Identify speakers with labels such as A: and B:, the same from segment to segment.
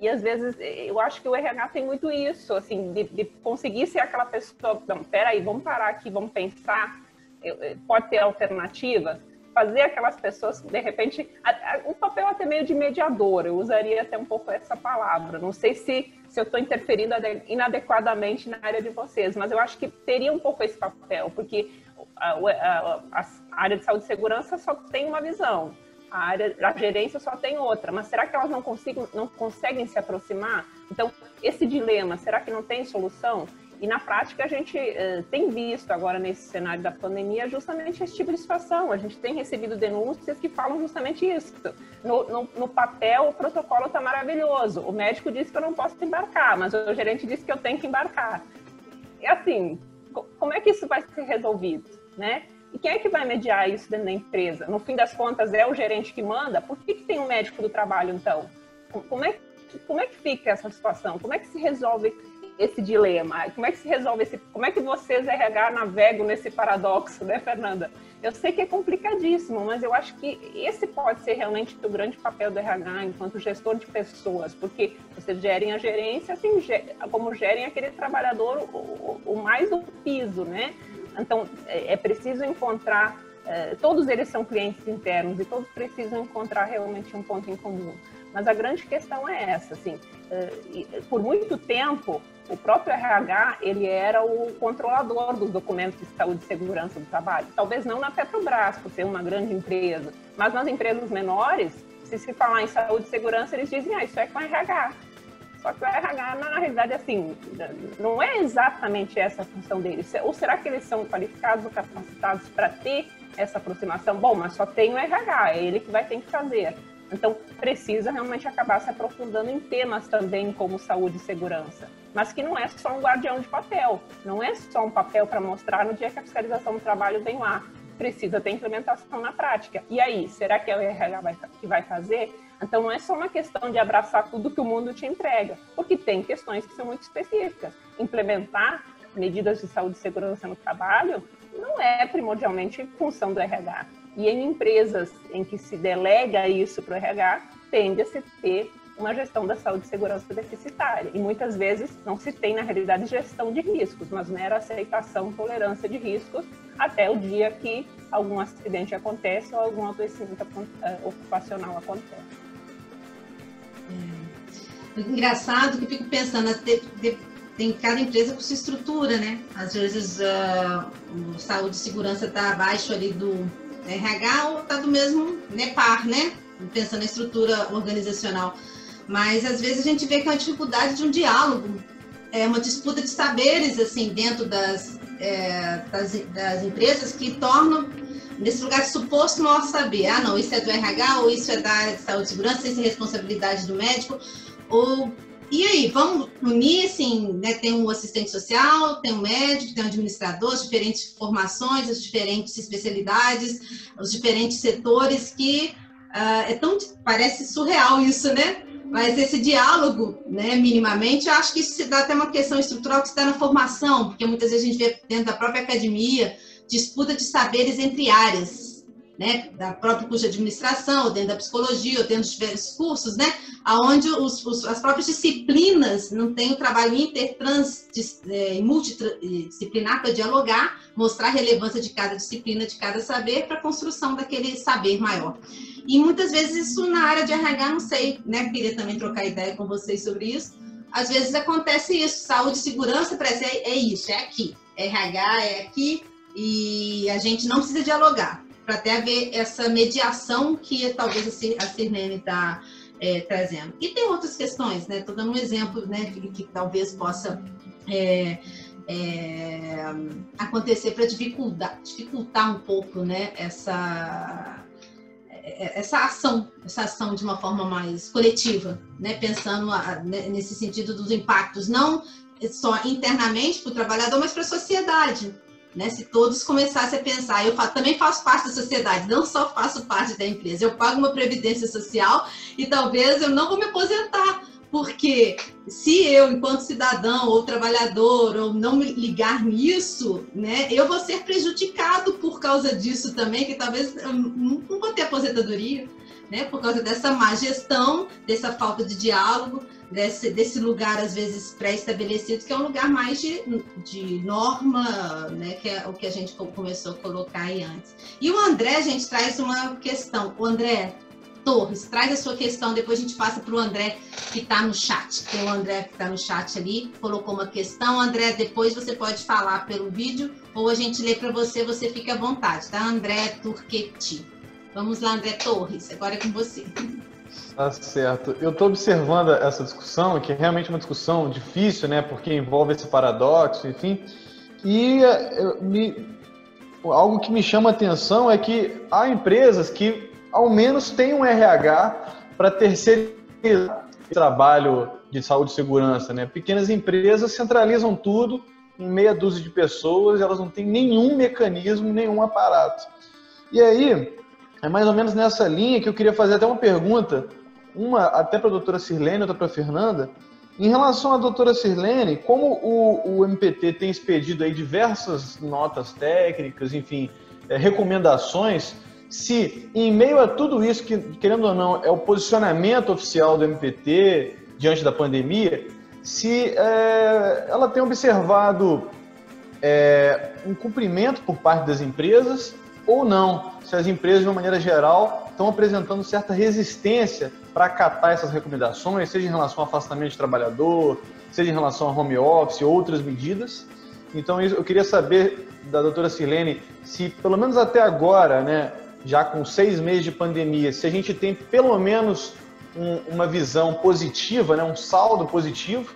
A: E às vezes eu acho que o RH tem muito isso, assim, de conseguir ser aquela pessoa, não, peraí, vamos parar aqui, vamos pensar, pode ter alternativas, fazer aquelas pessoas, de repente, um papel até meio de mediador, eu usaria até um pouco essa palavra, não sei se eu estou interferindo inadequadamente na área de vocês, mas eu acho que teria um pouco esse papel, porque a área de saúde e segurança só tem uma visão, a gerência só tem outra, mas será que elas não conseguem se aproximar? Então, esse dilema, será que não tem solução? E na prática a gente tem visto agora nesse cenário da pandemia justamente esse tipo de situação. A gente tem recebido denúncias que falam justamente isso. No papel o protocolo está maravilhoso. O médico disse que eu não posso embarcar, mas o gerente disse que eu tenho que embarcar. E assim, como é que isso vai ser resolvido, né? E quem é que vai mediar isso dentro da empresa? No fim das contas é o gerente que manda? Por que tem um médico do trabalho então? Como é que fica essa situação? Como é que se resolve esse dilema? Como é que se resolve como é que vocês, RH, navegam nesse paradoxo, né, Fernanda? Eu sei que é complicadíssimo, mas eu acho que esse pode ser realmente o grande papel do RH enquanto gestor de pessoas, porque vocês gerem a gerência, assim, como gerem aquele trabalhador o mais do piso, né? Então, é preciso encontrar, todos eles são clientes internos e todos precisam encontrar realmente um ponto em comum. Mas a grande questão é essa, assim, por muito tempo, o próprio RH, ele era o controlador dos documentos de saúde e segurança do trabalho. Talvez não na Petrobras, por ser uma grande empresa, mas nas empresas menores, se falar em saúde e segurança, eles dizem, isso é com o RH. Só que o RH, na realidade, assim, não é exatamente essa a função deles. Ou será que eles são qualificados ou capacitados para ter essa aproximação? Bom, mas só tem o RH, é ele que vai ter que fazer. Então, precisa realmente acabar se aprofundando em temas também como saúde e segurança. Mas que não é só um guardião de papel, não é só um papel para mostrar no dia que a fiscalização do trabalho vem lá. Precisa ter implementação na prática. E aí, será que é o RH que vai fazer? Então, não é só uma questão de abraçar tudo que o mundo te entrega, porque tem questões que são muito específicas. Implementar medidas de saúde e segurança no trabalho não é primordialmente função do RH. E em empresas em que se delega isso para o RH, tende a se ter uma gestão da saúde e segurança deficitária. E muitas vezes não se tem, na realidade, gestão de riscos, mas mera aceitação, tolerância de riscos, até o dia que algum acidente acontece ou algum adoecimento ocupacional acontece.
B: Engraçado que eu fico pensando, tem cada empresa com sua estrutura, né? Às vezes o saúde e segurança está abaixo ali do RH ou está do mesmo par, né? Pensando na estrutura organizacional. Mas às vezes a gente vê que é uma dificuldade de um diálogo, uma disputa de saberes assim dentro das empresas que tornam nesse lugar de suposto maior saber. Ah, não, isso é do RH ou isso é da área de saúde e segurança, isso é responsabilidade do médico. E aí, vamos unir, assim, né? Tem um assistente social, tem um médico, tem um administrador, as diferentes formações, as diferentes especialidades, os diferentes setores que parece surreal isso, né? Mas esse diálogo, né, minimamente, eu acho que isso se dá até uma questão estrutural que está na formação, porque muitas vezes a gente vê dentro da própria academia disputa de saberes entre áreas, né, da própria curso de administração, ou dentro da psicologia, ou dentro dos diversos cursos, né, onde as próprias disciplinas não têm o trabalho multidisciplinar para dialogar, mostrar a relevância de cada disciplina, de cada saber, para a construção daquele saber maior. E muitas vezes isso na área de RH, não sei, né, queria também trocar ideia com vocês sobre isso, às vezes acontece isso, saúde e segurança parece isso, é aqui, RH é aqui, e a gente não precisa dialogar, para até haver essa mediação que talvez a Sirlene está trazendo. E tem outras questões, né? Estou dando um exemplo, né, que talvez possa acontecer para dificultar um pouco, né, essa ação de uma forma mais coletiva, né, pensando nesse sentido dos impactos, não só internamente para o trabalhador, mas para a sociedade. Né, se todos começassem a pensar, eu também faço parte da sociedade, não só faço parte da empresa, eu pago uma previdência social e talvez eu não vou me aposentar, porque se eu, enquanto cidadão ou trabalhador, ou não me ligar nisso, né, eu vou ser prejudicado por causa disso também, que talvez eu não vou ter aposentadoria, né? Por causa dessa má gestão, dessa falta de diálogo, desse lugar, às vezes, pré-estabelecido, que é um lugar mais de norma, né? Que é o que a gente começou a colocar aí antes. E o André, a gente traz uma questão. O André Torres, traz a sua questão, depois a gente passa para o André que está no chat. Tem o André que está no chat ali, colocou uma questão. André, depois você pode falar pelo vídeo ou a gente lê para você, você fica à vontade, tá? André Turquetti. Vamos lá, André Torres, agora é com você.
C: Tá certo. Eu estou observando essa discussão, que é realmente uma discussão difícil, né? Porque envolve esse paradoxo, enfim. E algo que me chama a atenção é que há empresas que ao menos têm um RH para terceirizar o trabalho de saúde e segurança, né? Pequenas empresas centralizam tudo em meia dúzia de pessoas, elas não têm nenhum mecanismo, nenhum aparato. E aí, é mais ou menos nessa linha que eu queria fazer até uma pergunta, uma até para a doutora Sirlene, outra para a Fernanda. Em relação à doutora Sirlene, como o MPT tem expedido aí diversas notas técnicas, enfim, recomendações, se em meio a tudo isso, que querendo ou não é o posicionamento oficial do MPT diante da pandemia, se ela tem observado um cumprimento por parte das empresas ou não, se as empresas de uma maneira geral estão apresentando certa resistência para acatar essas recomendações, seja em relação ao afastamento de trabalhador, seja em relação ao home office, outras medidas. Então eu queria saber da doutora Sirlene se pelo menos até agora, né, já com 6 meses de pandemia, se a gente tem pelo menos uma visão positiva, né, um saldo positivo,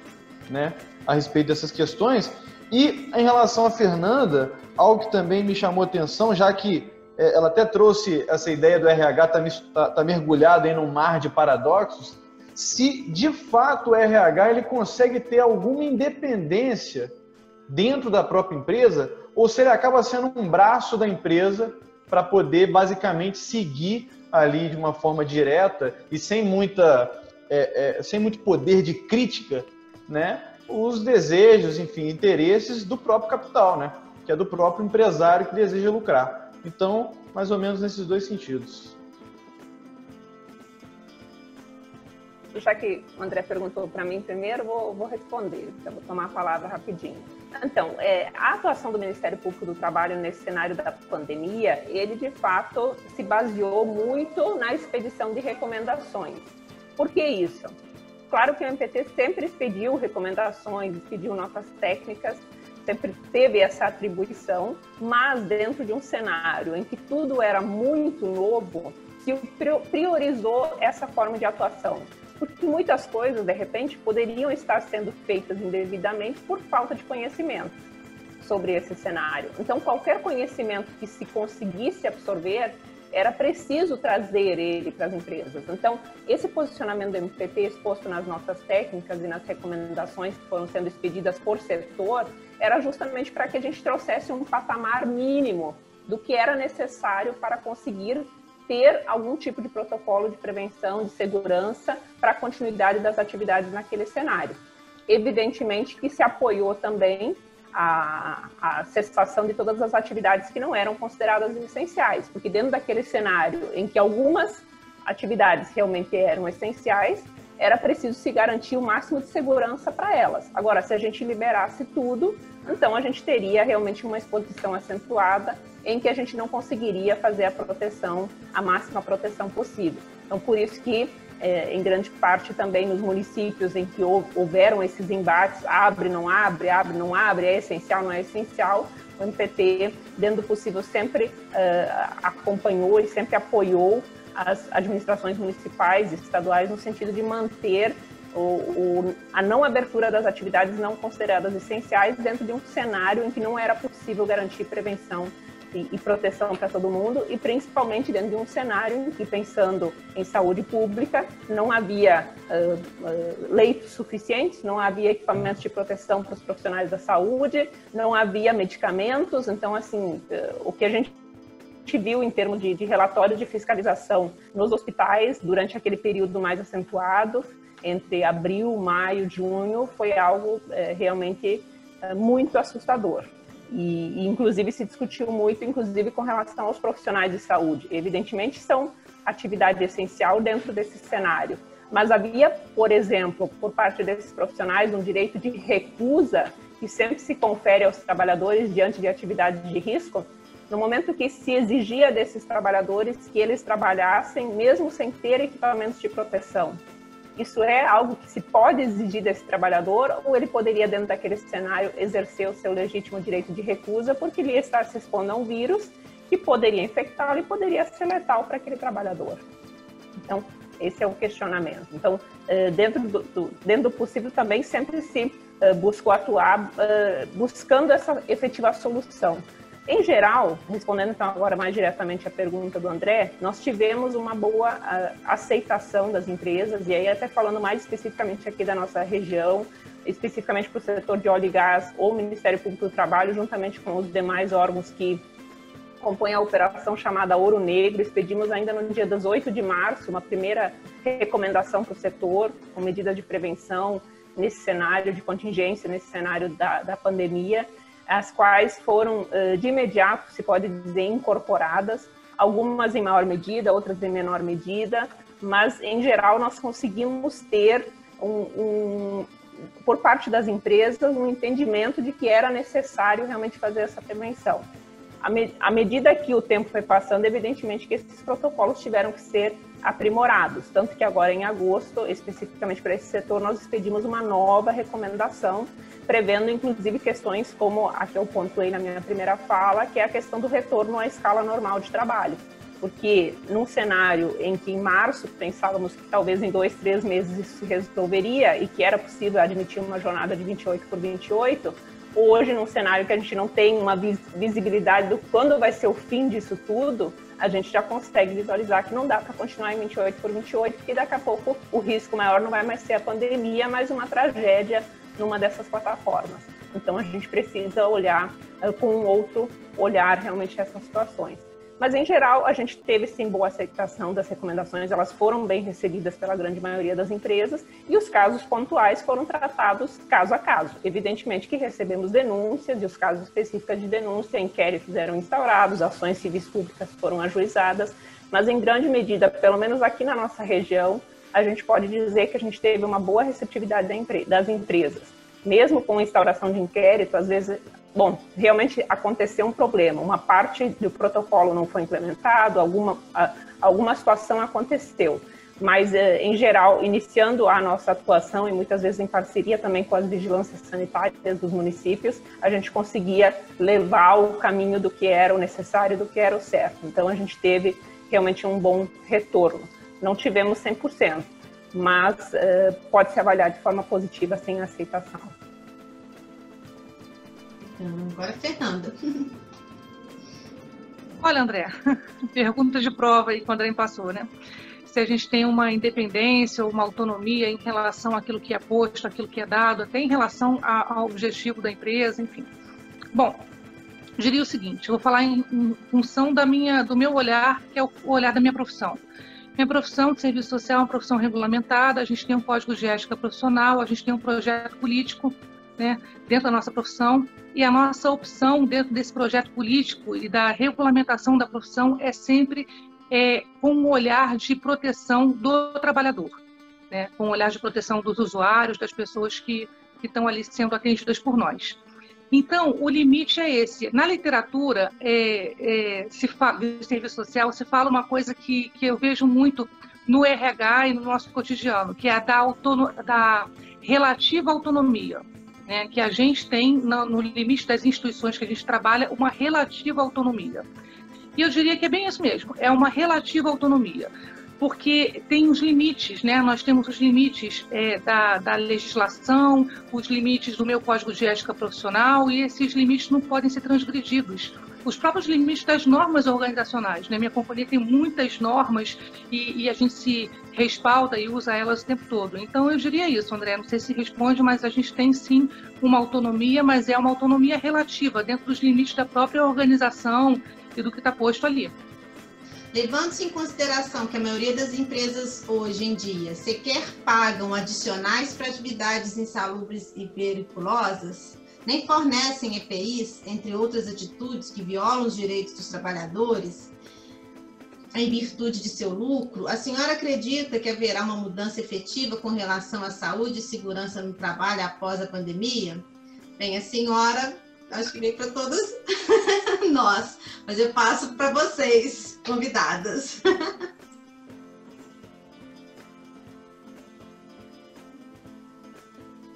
C: né, a respeito dessas questões. E em relação à Fernanda, algo que também me chamou a atenção, já que ela até trouxe essa ideia do RH tá mergulhado em um mar de paradoxos, se de fato o RH ele consegue ter alguma independência dentro da própria empresa, ou se ele acaba sendo um braço da empresa para poder basicamente seguir ali de uma forma direta e sem muito poder de crítica, né, os desejos, enfim, interesses do próprio capital, né, que é do próprio empresário que deseja lucrar. Então, mais ou menos nesses dois sentidos.
A: Já que o André perguntou para mim primeiro, vou responder, eu vou tomar a palavra rapidinho. Então, a atuação do Ministério Público do Trabalho nesse cenário da pandemia, ele de fato se baseou muito na expedição de recomendações. Por que isso? Claro que o MPT sempre expediu recomendações, expediu notas técnicas, sempre teve essa atribuição, mas dentro de um cenário em que tudo era muito novo, se priorizou essa forma de atuação. Porque muitas coisas, de repente, poderiam estar sendo feitas indevidamente por falta de conhecimento sobre esse cenário. Então, qualquer conhecimento que se conseguisse absorver, era preciso trazer ele para as empresas. Então, esse posicionamento do MPT exposto nas notas técnicas e nas recomendações que foram sendo expedidas por setor, era justamente para que a gente trouxesse um patamar mínimo do que era necessário para conseguir ter algum tipo de protocolo de prevenção, de segurança para a continuidade das atividades naquele cenário. Evidentemente que se apoiou também a cessação de todas as atividades que não eram consideradas essenciais, porque dentro daquele cenário em que algumas atividades realmente eram essenciais, era preciso se garantir o máximo de segurança para elas. Agora, se a gente liberasse tudo, então a gente teria realmente uma exposição acentuada em que a gente não conseguiria fazer a máxima proteção possível. Então, por isso que, em grande parte também nos municípios em que houveram esses embates, abre, não abre, é essencial, não é essencial, o MPT, dentro do possível, sempre acompanhou e sempre apoiou as administrações municipais e estaduais no sentido de manter a não abertura das atividades não consideradas essenciais dentro de um cenário em que não era possível garantir prevenção e proteção para todo mundo, e principalmente dentro de um cenário em que, pensando em saúde pública, não havia leitos suficientes, não havia equipamentos de proteção para os profissionais da saúde, não havia medicamentos. Então, assim, o que a gente viu em termos de relatórios de fiscalização nos hospitais durante aquele período mais acentuado, entre abril, maio, junho, foi algo realmente muito assustador. E inclusive se discutiu muito, inclusive com relação aos profissionais de saúde. Evidentemente são atividade essencial dentro desse cenário, mas havia, por exemplo, por parte desses profissionais, um direito de recusa que sempre se confere aos trabalhadores diante de atividades de risco, no momento que se exigia desses trabalhadores que eles trabalhassem mesmo sem ter equipamentos de proteção. Isso é algo que se pode exigir desse trabalhador, ou ele poderia, dentro daquele cenário, exercer o seu legítimo direito de recusa, porque ele ia estar se expondo a um vírus que poderia infectá-lo e poderia ser letal para aquele trabalhador. Então, esse é o questionamento. Então, dentro do possível também sempre se buscou atuar buscando essa efetiva solução. Em geral, respondendo então agora mais diretamente à pergunta do André, nós tivemos uma boa aceitação das empresas, e aí até falando mais especificamente aqui da nossa região, especificamente para o setor de óleo e gás ou Ministério Público do Trabalho, juntamente com os demais órgãos que compõem a operação chamada Ouro Negro, expedimos ainda no dia 18 de março uma primeira recomendação para o setor, com medidas de prevenção nesse cenário de contingência, nesse cenário da pandemia, as quais foram de imediato, se pode dizer, incorporadas, algumas em maior medida, outras em menor medida, mas em geral nós conseguimos ter por parte das empresas um entendimento de que era necessário realmente fazer essa prevenção. À medida que o tempo foi passando, evidentemente que esses protocolos tiveram que ser aprimorados, tanto que agora em agosto, especificamente para esse setor, nós expedimos uma nova recomendação, prevendo inclusive questões como a que eu pontuei na minha primeira fala, que é a questão do retorno à escala normal de trabalho. Porque num cenário em que em março pensávamos que talvez em 2, 3 meses isso se resolveria e que era possível admitir uma jornada de 28 por 28, hoje, num cenário que a gente não tem uma visibilidade do quando vai ser o fim disso tudo, a gente já consegue visualizar que não dá para continuar em 28 por 28, porque daqui a pouco o risco maior não vai mais ser a pandemia, mas uma tragédia numa dessas plataformas. Então, a gente precisa olhar com um outro olhar realmente essas situações. Mas, em geral, a gente teve, sim, boa aceitação das recomendações, elas foram bem recebidas pela grande maioria das empresas e os casos pontuais foram tratados caso a caso. Evidentemente que recebemos denúncias e os casos específicos de denúncia, inquéritos eram instaurados, ações civis públicas foram ajuizadas, mas, em grande medida, pelo menos aqui na nossa região, a gente pode dizer que a gente teve uma boa receptividade das empresas. Mesmo com a instauração de inquérito, às vezes... Bom, realmente aconteceu um problema, uma parte do protocolo não foi implementado, alguma situação aconteceu, mas em geral, iniciando a nossa atuação e muitas vezes em parceria também com as vigilâncias sanitárias dos municípios, a gente conseguia levar o caminho do que era o necessário, do que era o certo. Então a gente teve realmente um bom retorno. Não tivemos 100%, mas pode-se avaliar de forma positiva sem aceitação.
B: Agora, Fernanda.
D: Olha, André, pergunta de prova aí que o André passou, né? Se a gente tem uma independência ou uma autonomia em relação àquilo que é posto, àquilo que é dado, até em relação ao objetivo da empresa, enfim. Bom, diria o seguinte, eu vou falar em função do meu olhar, que é o olhar da minha profissão. Minha profissão de serviço social é uma profissão regulamentada, a gente tem um código de ética profissional, a gente tem um projeto político, né, dentro da nossa profissão, e a nossa opção dentro desse projeto político e da regulamentação da profissão é sempre com um olhar de proteção do trabalhador, né, com um olhar de proteção dos usuários, das pessoas que estão ali sendo atendidas por nós. Então, o limite é esse. Na literatura, se fala de serviço social, se fala uma coisa que eu vejo muito no RH e no nosso cotidiano, que é a da relativa autonomia, né, que a gente tem no limite das instituições que a gente trabalha, uma relativa autonomia. E eu diria que é bem isso mesmo, é uma relativa autonomia, porque tem os limites, né? Nós temos os limites da legislação, os limites do meu código de ética profissional, e esses limites não podem ser transgredidos. Os próprios limites das normas organizacionais, né? Minha companhia tem muitas normas e a gente se respalda e usa elas o tempo todo. Então, eu diria isso, André, não sei se responde, mas a gente tem sim uma autonomia, mas é uma autonomia relativa, dentro dos limites da própria organização e do que está posto ali.
B: Levando-se em consideração que a maioria das empresas hoje em dia sequer pagam adicionais para atividades insalubres e periculosas, nem fornecem EPIs, entre outras atitudes que violam os direitos dos trabalhadores, em virtude de seu lucro, a senhora acredita que haverá uma mudança efetiva com relação à saúde e segurança no trabalho após a pandemia? Bem, a senhora, acho que veio para todos nós, mas eu passo para vocês, convidadas.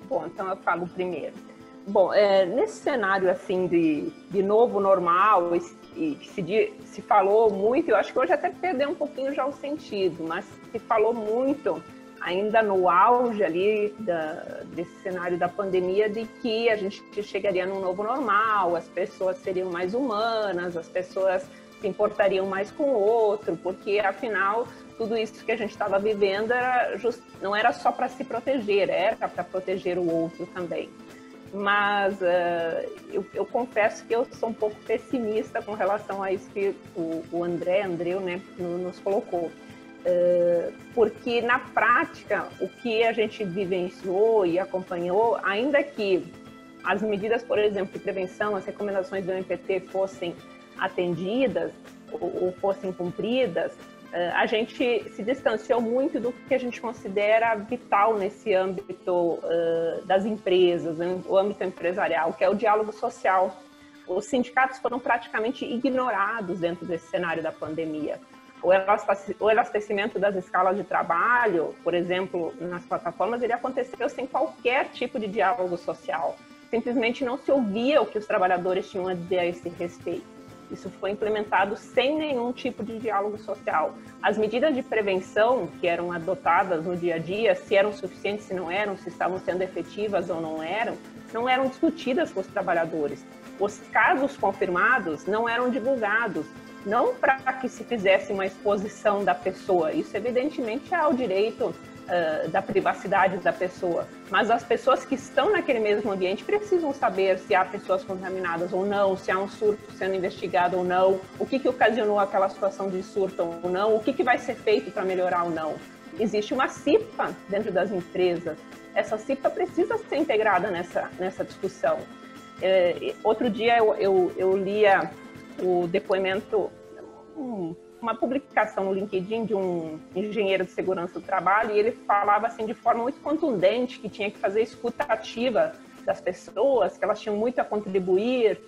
A: Bom, então eu falo primeiro. Bom, nesse cenário assim de novo normal, e se falou muito, eu acho que hoje até perdeu um pouquinho já o sentido, mas se falou muito, ainda no auge ali desse cenário da pandemia, de que a gente chegaria num novo normal, as pessoas seriam mais humanas, as pessoas se importariam mais com o outro, porque afinal tudo isso que a gente estava vivendo não era só para se proteger, era para proteger o outro também. Mas eu confesso que eu sou um pouco pessimista com relação a isso que o Andreu, né, nos colocou. Porque na prática, o que a gente vivenciou e acompanhou, ainda que as medidas, por exemplo, de prevenção, as recomendações do MPT fossem atendidas ou fossem cumpridas, a gente se distanciou muito do que a gente considera vital nesse âmbito das empresas, o âmbito empresarial, que é o diálogo social. Os sindicatos foram praticamente ignorados dentro desse cenário da pandemia. O elastecimento das escalas de trabalho, por exemplo, nas plataformas, ele aconteceu sem qualquer tipo de diálogo social. Simplesmente não se ouvia o que os trabalhadores tinham a dizer a esse respeito. Isso foi implementado sem nenhum tipo de diálogo social. As medidas de prevenção que eram adotadas no dia a dia, se eram suficientes, se não eram, se estavam sendo efetivas ou não eram discutidas com os trabalhadores. Os casos confirmados não eram divulgados, não para que se fizesse uma exposição da pessoa. Isso, evidentemente, é ao direito da privacidade da pessoa, mas as pessoas que estão naquele mesmo ambiente precisam saber se há pessoas contaminadas ou não, se há um surto sendo investigado ou não, o que ocasionou aquela situação de surto ou não, o que vai ser feito para melhorar ou não. Existe uma CIPA dentro das empresas, essa CIPA precisa ser integrada nessa discussão. Outro dia eu lia o depoimento, uma publicação no LinkedIn de um engenheiro de segurança do trabalho, e ele falava assim de forma muito contundente que tinha que fazer escuta ativa das pessoas, que elas tinham muito a contribuir.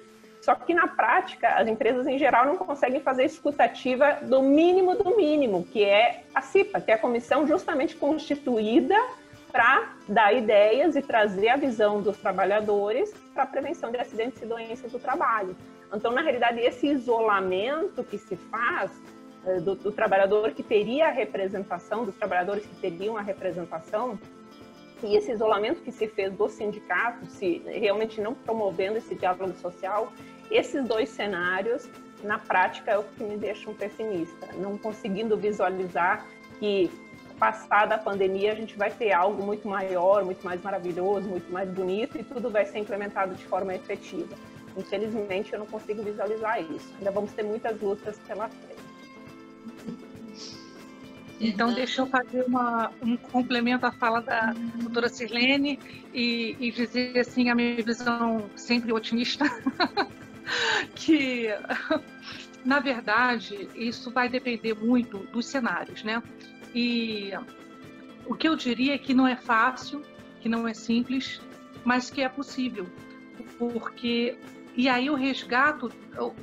A: Só que na prática as empresas em geral não conseguem fazer escuta ativa do mínimo, que é a CIPA, que é a comissão justamente constituída para dar ideias e trazer a visão dos trabalhadores para a prevenção de acidentes e doenças do trabalho. Então, na realidade, esse isolamento que se faz do trabalhador que teria a representação, dos trabalhadores que teriam a representação, e esse isolamento que se fez do sindicato, se realmente não promovendo esse diálogo social, esses dois cenários, na prática, é o que me deixa um pessimista, não conseguindo visualizar que, passada a pandemia, a gente vai ter algo muito maior, muito mais maravilhoso, muito mais bonito, e tudo vai ser implementado de forma efetiva. Infelizmente, eu não consigo visualizar isso. Ainda vamos ter muitas lutas pela frente.
D: Então, deixa eu fazer um complemento à fala da doutora Sirlene e dizer, assim, a minha visão sempre otimista, que, na verdade, isso vai depender muito dos cenários, né? E o que eu diria é que não é fácil, que não é simples, mas que é possível, porque... E aí eu resgato,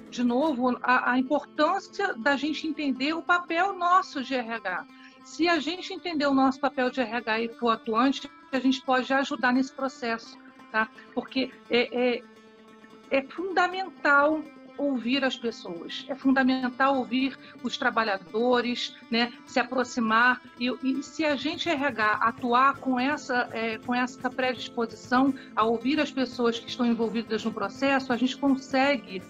D: de novo, a importância da gente entender o papel nosso de RH. Se a gente entender o nosso papel de RH e for atuante, a gente pode ajudar nesse processo, tá? Porque é fundamental ouvir as pessoas, é fundamental ouvir os trabalhadores, né, se aproximar, e se a gente RH atuar com essa predisposição a ouvir as pessoas que estão envolvidas no processo, a gente consegue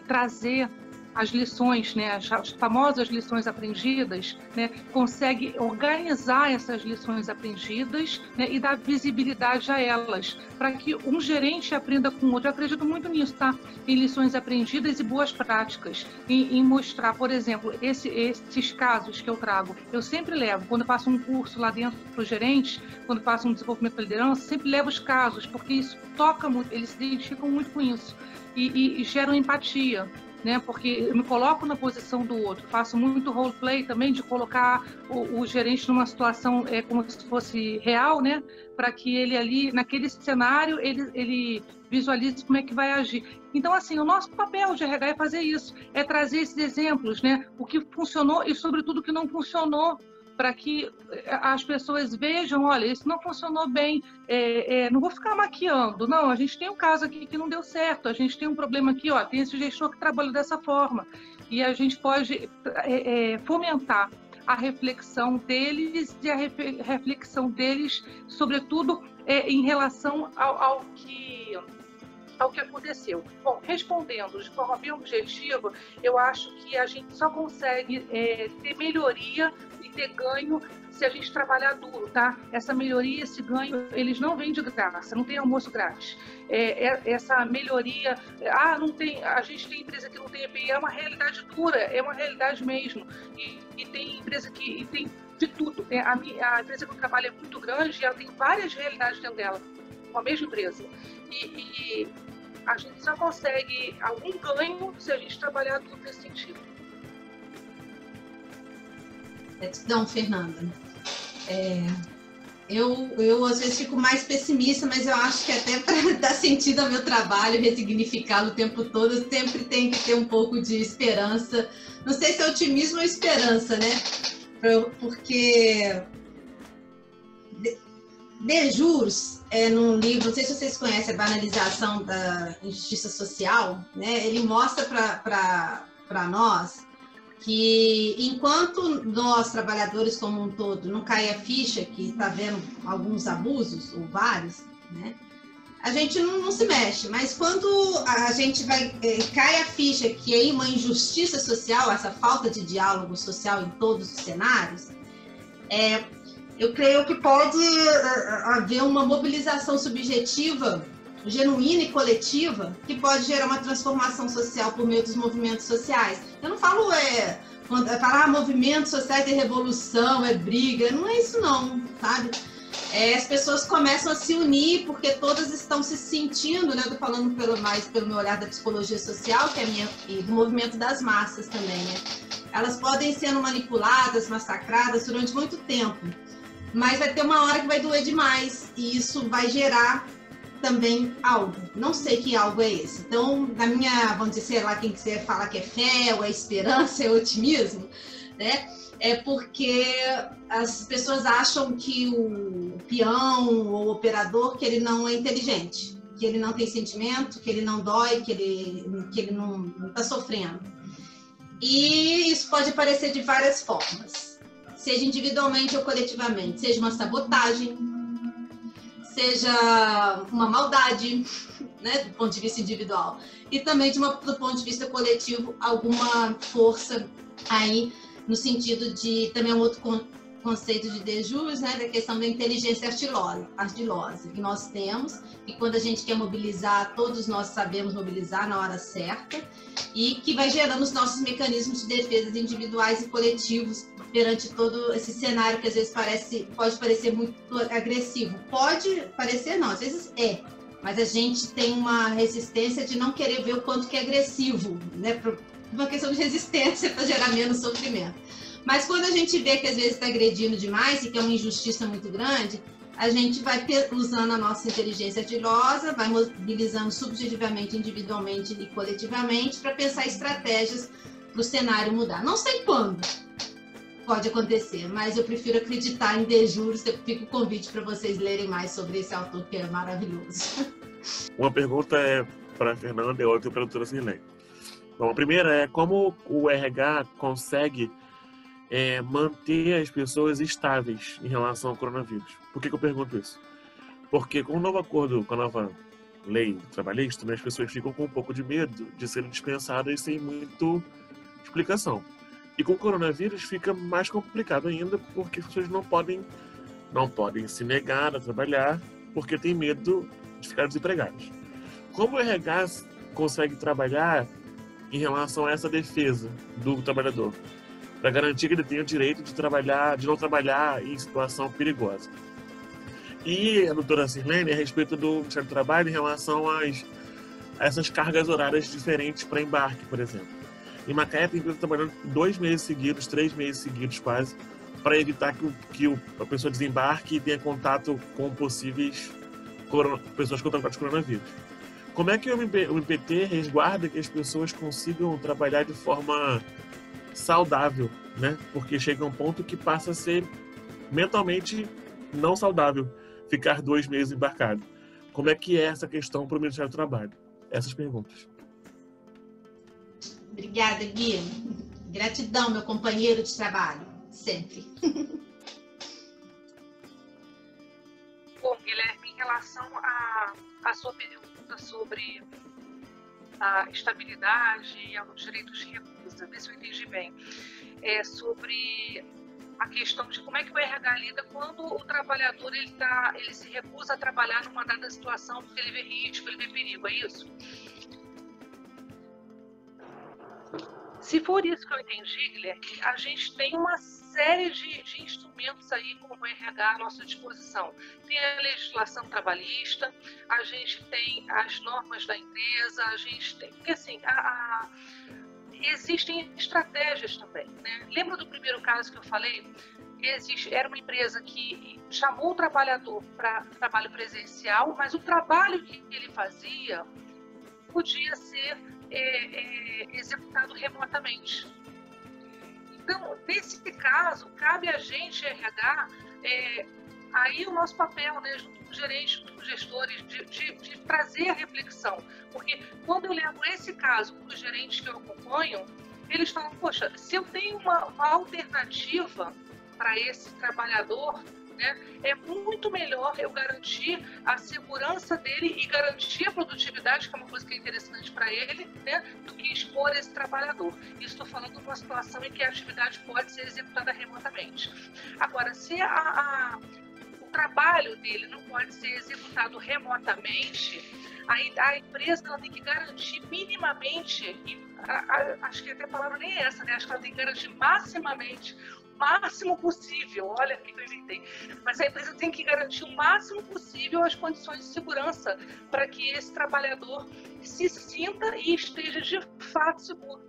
D: trazer as lições, né, as famosas lições aprendidas, né, consegue organizar essas lições aprendidas, né, e dar visibilidade a elas, para que um gerente aprenda com o outro. Eu acredito muito nisso, tá? Em lições aprendidas e boas práticas, em mostrar, por exemplo, esses casos que eu trago. Eu sempre levo, quando eu faço um curso lá dentro para os gerentes, quando eu faço um desenvolvimento da liderança, sempre levo os casos, porque isso toca muito, eles se identificam muito com isso e geram empatia, né? Porque eu me coloco na posição do outro, faço muito roleplay também de colocar o gerente numa situação como se fosse real, né? Para que ele ali, naquele cenário, ele visualize como é que vai agir. Então, assim, o nosso papel de RH é fazer isso, é trazer esses exemplos, né? O que funcionou e, sobretudo, o que não funcionou, para que as pessoas vejam, olha, isso não funcionou bem, não vou ficar maquiando, não, a gente tem um caso aqui que não deu certo, a gente tem um problema aqui, ó, tem esse gestor que trabalha dessa forma, e a gente pode fomentar a reflexão deles e a reflexão deles, sobretudo, em relação ao que aconteceu. Bom, respondendo de forma bem objetiva, eu acho que a gente só consegue ter melhoria e ter ganho se a gente trabalhar duro, tá? Essa melhoria, esse ganho, eles não vêm de graça, não tem almoço grátis. Essa melhoria, não tem, a gente tem empresa que não tem EPI, é uma realidade dura, é uma realidade mesmo. E tem empresa que tem de tudo. A empresa que eu trabalho é muito grande e ela tem várias realidades dentro dela, uma mesma empresa. E a gente só consegue algum ganho se a gente trabalhar tudo nesse sentido.
B: Gratidão, Fernanda. Eu às vezes fico mais pessimista, mas eu acho que até para dar sentido ao meu trabalho, ressignificá-lo o tempo todo, eu sempre tenho que ter um pouco de esperança. Não sei se é otimismo ou esperança, né? Porque Desjures, num livro, não sei se vocês conhecem, a banalização da injustiça social, né? Ele mostra para nós que enquanto nós, trabalhadores como um todo, não cai a ficha que está vendo alguns abusos, ou vários, né? A gente não se mexe, mas quando a gente cai a ficha que é uma injustiça social, essa falta de diálogo social em todos os cenários, eu creio que pode haver uma mobilização subjetiva, genuína e coletiva, que pode gerar uma transformação social por meio dos movimentos sociais. Eu não falo falar movimento social de revolução, briga, não é isso não, sabe? As pessoas começam a se unir porque todas estão se sentindo, né? Estou falando mais pelo meu olhar da psicologia social, que é e do movimento das massas também, né? Elas podem sendo manipuladas, massacradas durante muito tempo, mas vai ter uma hora que vai doer demais e isso vai gerar também algo. Não sei que algo é esse. Então, na minha, vamos dizer, sei lá, quem quiser falar que é fé, ou é esperança, é otimismo, né? É porque as pessoas acham que o peão ou o operador, que ele não é inteligente, que ele não tem sentimento, que ele não dói, que ele não está sofrendo. E isso pode aparecer de várias formas, seja individualmente ou coletivamente, seja uma sabotagem, seja uma maldade, né, do ponto de vista individual, e também do ponto de vista coletivo, alguma força aí, no sentido de, também um outro conceito de Desjures, né, da questão da inteligência ardilosa, que nós temos, e quando a gente quer mobilizar, todos nós sabemos mobilizar na hora certa, e que vai gerando os nossos mecanismos de defesa individuais e coletivos perante todo esse cenário que às vezes pode parecer muito agressivo. Pode parecer não, às vezes mas a gente tem uma resistência de não querer ver o quanto que é agressivo, né, uma questão de resistência para gerar menos sofrimento. Mas quando a gente vê que às vezes está agredindo demais e que é uma injustiça muito grande, a gente vai usando a nossa inteligência ardilosa, vai mobilizando subjetivamente, individualmente e coletivamente para pensar estratégias para o cenário mudar. Não sei quando pode acontecer, mas eu prefiro acreditar em Desjures. Fica o convite para vocês lerem mais sobre esse autor que é maravilhoso.
E: Uma pergunta é para a Fernanda e outra para a doutora Sirlene. Bom, a primeira é como o RH consegue manter as pessoas estáveis em relação ao coronavírus. Por que eu pergunto isso? Porque com o novo acordo, com a nova lei trabalhista, né, as pessoas ficam com um pouco de medo de serem dispensadas sem muito explicação. E com o coronavírus fica mais complicado ainda, porque as pessoas não podem se negar a trabalhar porque tem medo de ficar desempregadas. Como o RH consegue trabalhar em relação a essa defesa do trabalhador, para garantir que ele tenha o direito de não trabalhar em situação perigosa? E a doutora Sirlene, a respeito do Ministério do Trabalho, em relação a essas cargas horárias diferentes para embarque, por exemplo. Em Macaé, tem empresa trabalhando 2 meses seguidos, 3 meses seguidos quase, para evitar que a pessoa desembarque e tenha contato com possíveis pessoas contaminadas com coronavírus. Como é que o MPT resguarda que as pessoas consigam trabalhar de forma saudável, né? Porque chega um ponto que passa a ser mentalmente não saudável ficar 2 meses embarcado. Como é que é essa questão para o Ministério do Trabalho? Essas perguntas.
B: Obrigada, Gui. Gratidão, meu companheiro de trabalho, sempre.
D: Bom, Guilherme, em relação à sua pergunta sobre a estabilidade e aos direitos de recusa, ver se eu entendi bem, sobre a questão de como é que o RH lida quando o trabalhador ele se recusa a trabalhar numa dada situação porque ele vê risco, ele vê perigo, é isso? Se for isso que eu entendi, Guilherme, a gente tem uma série de instrumentos aí como o RH à nossa disposição. Tem a legislação trabalhista, a gente tem as normas da empresa, a gente tem... Porque assim, existem estratégias também, né? Lembra do primeiro caso que eu falei? Era uma empresa que chamou o trabalhador para trabalho presencial, mas o trabalho que ele fazia podia ser executado remotamente. Então, nesse caso, cabe a gente, RH, aí o nosso papel, né, junto com os gerentes, junto com os gestores, de trazer a reflexão. Porque quando eu levo esse caso para os gerentes que eu acompanho, eles falam, poxa, se eu tenho uma alternativa para esse trabalhador, né, é muito melhor eu garantir a segurança dele e garantir a produtividade, que é uma coisa que é interessante para ele, né, do que expor esse trabalhador. Isso estou falando de uma situação em que a atividade pode ser executada remotamente. Agora, se o trabalho dele não pode ser executado remotamente, aí a empresa ela tem que garantir minimamente, e acho que até a palavra nem é essa, né? Acho que ela tem que garantir maximamente, o máximo possível, olha o que eu inventei, mas a empresa tem que garantir o máximo possível as condições de segurança para que esse trabalhador se sinta e esteja de fato seguro.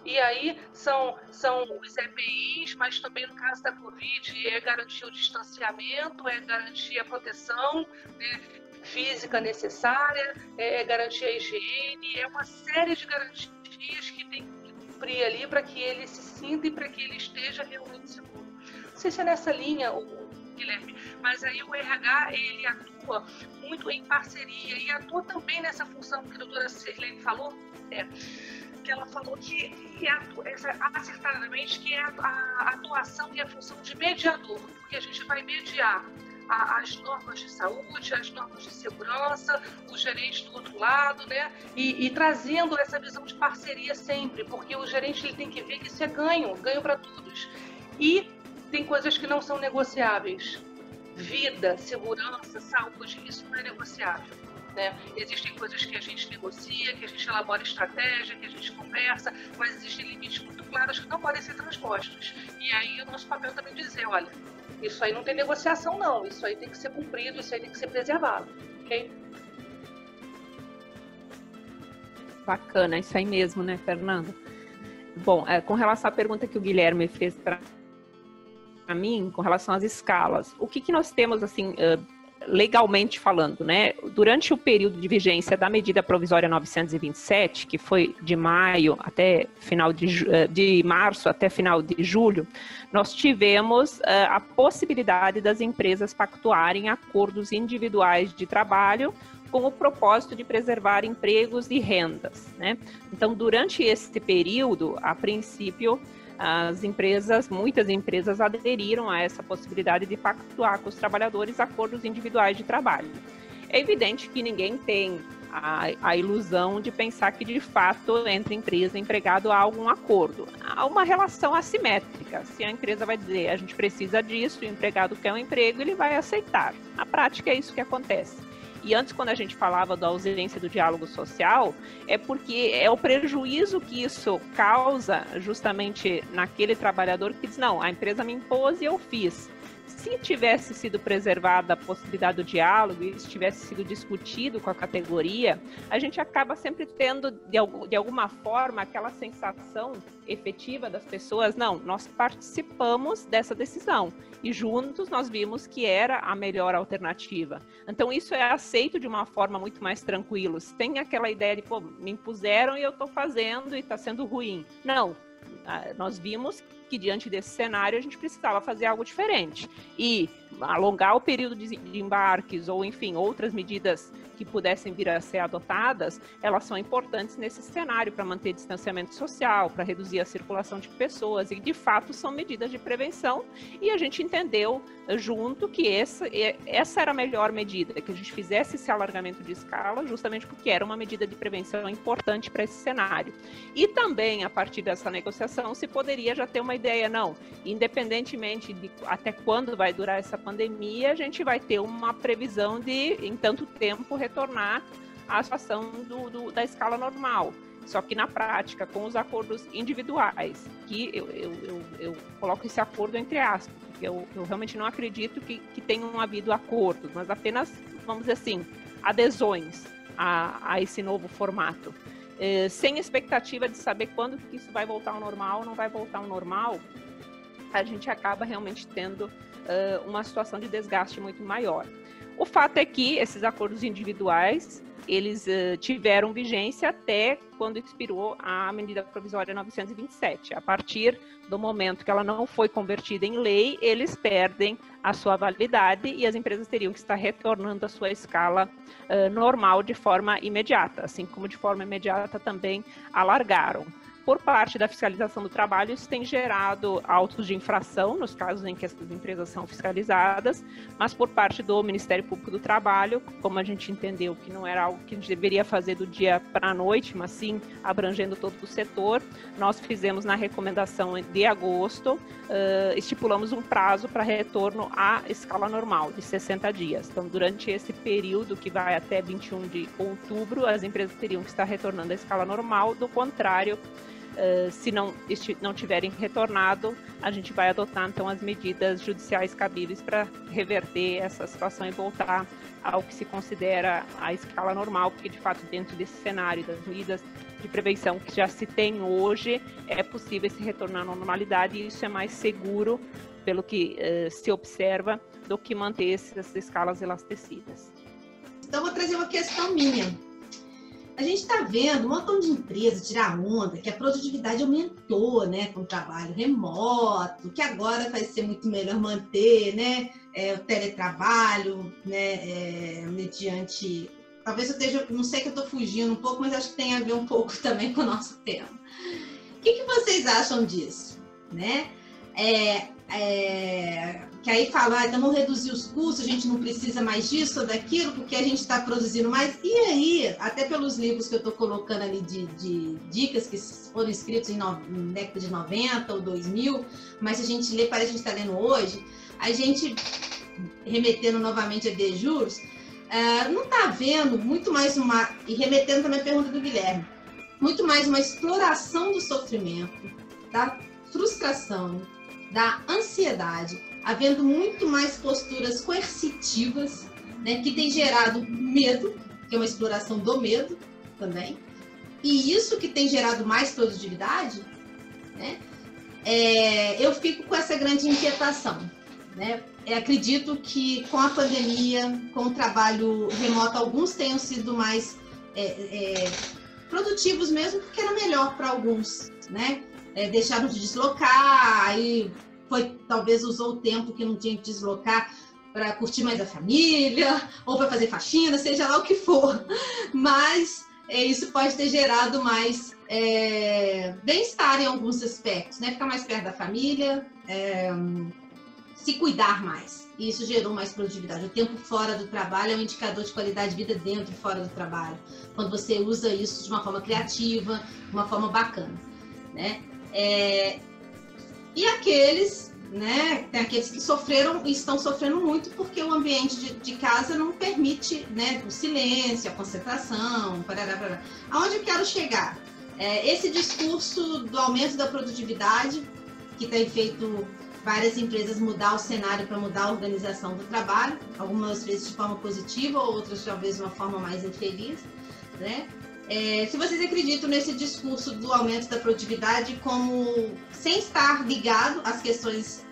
D: E aí são os EPIs, mas também no caso da Covid é garantir o distanciamento, é garantir a proteção, né, física necessária, é garantir a higiene, é uma série de garantias que tem que cumprir ali para que ele se sinta e para que ele esteja realmente seguro. Não sei se é nessa linha, Guilherme, mas aí o RH ele atua muito em parceria e atua também nessa função que a doutora Sirlene falou, que ela falou que acertadamente que é a atuação e a função de mediador, porque a gente vai mediar as normas de saúde, as normas de segurança, os gerentes do outro lado, né? E trazendo essa visão de parceria sempre, porque o gerente ele tem que ver que isso é ganho para todos. E tem coisas que não são negociáveis. Vida, segurança, saúde, isso não é negociável, né? Existem coisas que a gente negocia, que a gente elabora estratégia, que a gente conversa, mas existem limites muito claros que não podem ser transpostos. E aí o nosso papel também é dizer, olha, isso aí não tem negociação não, isso aí tem que ser cumprido, isso aí tem que ser preservado, ok?
A: Bacana, isso aí mesmo, né, Fernanda? Bom, com relação à pergunta que o Guilherme fez para mim, com relação às escalas, o que nós temos, assim, legalmente falando, né? Durante o período de vigência da medida provisória 927, que foi de maio até final de março até final de julho, nós tivemos a possibilidade das empresas pactuarem acordos individuais de trabalho com o propósito de preservar empregos e rendas, né? Então, durante esse período, a princípio, muitas empresas aderiram a essa possibilidade de pactuar com os trabalhadores acordos individuais de trabalho. É evidente que ninguém tem a ilusão de pensar que, de fato, entre empresa e empregado há algum acordo. Há uma relação assimétrica. Se a empresa vai dizer, a gente precisa disso, e o empregado quer um emprego, ele vai aceitar. Na prática, é isso que acontece. E antes, quando a gente falava da ausência do diálogo social, é porque é o prejuízo que isso causa justamente naquele trabalhador que diz, não, a empresa me impôs e eu fiz. Se tivesse sido preservada a possibilidade do diálogo e se tivesse sido discutido com a categoria, a gente acaba sempre tendo, de alguma forma, aquela sensação efetiva das pessoas, não, nós participamos dessa decisão e juntos nós vimos que era a melhor alternativa. Então isso é aceito de uma forma muito mais tranquila. Tem aquela ideia de, pô, me impuseram e eu estou fazendo e está sendo ruim. Não. Nós vimos que diante desse cenário a gente precisava fazer algo diferente e alongar o período de embarques ou, enfim, outras medidas que pudessem vir a ser adotadas, elas são importantes nesse cenário para manter distanciamento social, para reduzir a circulação de pessoas e, de fato, são medidas de prevenção e a gente entendeu junto que essa era a melhor medida, que a gente fizesse esse alargamento de escala justamente porque era uma medida de prevenção importante para esse cenário. E também, a partir dessa negociação, se poderia já ter uma ideia, não, independentemente de até quando vai durar essa pandemia, a gente vai ter uma previsão de, em tanto tempo, retornar à situação da escala normal. Só que na prática, com os acordos individuais, que eu coloco esse acordo entre aspas, porque eu realmente não acredito que tenham havido acordos, mas apenas, vamos dizer assim, adesões a esse novo formato. Sem expectativa de saber quando que isso vai voltar ao normal ou não vai voltar ao normal, a gente acaba realmente tendo uma situação de desgaste muito maior. O fato é que esses acordos individuais, eles tiveram vigência até quando expirou a medida provisória 927. A partir do momento que ela não foi convertida em lei, eles perdem a sua validade e as empresas teriam que estar retornando à sua escala normal de forma imediata, assim como de forma imediata também alargaram. Por parte da fiscalização do trabalho, isso tem gerado autos de infração, nos casos em que essas empresas são fiscalizadas, mas por parte do Ministério Público do Trabalho, como a gente entendeu que não era algo que a gente deveria fazer do dia para a noite, mas sim abrangendo todo o setor, nós fizemos na recomendação de agosto, estipulamos um prazo para retorno à escala normal, de 60 dias. Então, durante esse período, que vai até 21 de outubro, as empresas teriam que estar retornando à escala normal, do contrário, se não tiverem retornado, a gente vai adotar então as medidas judiciais cabíveis para reverter essa situação e voltar ao que se considera a escala normal, porque de fato dentro desse cenário das medidas de prevenção que já se tem hoje, é possível se retornar à normalidade e isso é mais seguro, pelo que se observa, do que manter essas escalas elastecidas.
B: Então vou trazer uma questão minha. A gente está vendo um montão de empresas tirar onda, que a produtividade aumentou, né, com o trabalho remoto, que agora vai ser muito melhor manter, né, o teletrabalho, né, mediante... Talvez eu esteja, não sei que eu estou fugindo um pouco, mas acho que tem a ver um pouco também com o nosso tema. O que vocês acham disso, né? Que aí fala, então vamos reduzir os custos, a gente não precisa mais disso ou daquilo, porque a gente está produzindo mais. E aí, até pelos livros que eu estou colocando ali de dicas que foram escritos em década de 90 ou 2000, mas se a gente lê, parece que a gente está lendo hoje, a gente, remetendo novamente a de juros, não está vendo muito mais e remetendo também a pergunta do Guilherme, muito mais uma exploração do sofrimento, da frustração, da ansiedade, havendo muito mais posturas coercitivas, né, que tem gerado medo, que é uma exploração do medo também, e isso que tem gerado mais produtividade, né, eu fico com essa grande inquietação, né? Acredito que com a pandemia, com o trabalho remoto, alguns tenham sido mais produtivos mesmo, porque era melhor para alguns, né? Deixaram de deslocar, aí talvez usou o tempo que não tinha que deslocar para curtir mais a família, ou para fazer faxina, seja lá o que for. Mas isso pode ter gerado mais bem-estar em alguns aspectos, né? Ficar mais perto da família, se cuidar mais. E isso gerou mais produtividade. O tempo fora do trabalho é um indicador de qualidade de vida dentro e fora do trabalho. Quando você usa isso de uma forma criativa, de uma forma bacana, né? E aqueles, né? Tem aqueles que sofreram e estão sofrendo muito porque o ambiente de casa não permite, né? O silêncio, a concentração, parará. Aonde eu quero chegar? Esse discurso do aumento da produtividade, que tem feito várias empresas mudar o cenário para mudar a organização do trabalho, algumas vezes de forma positiva, outras talvez de uma forma mais infeliz, né? Se vocês acreditam nesse discurso do aumento da produtividade como sem estar ligado às questões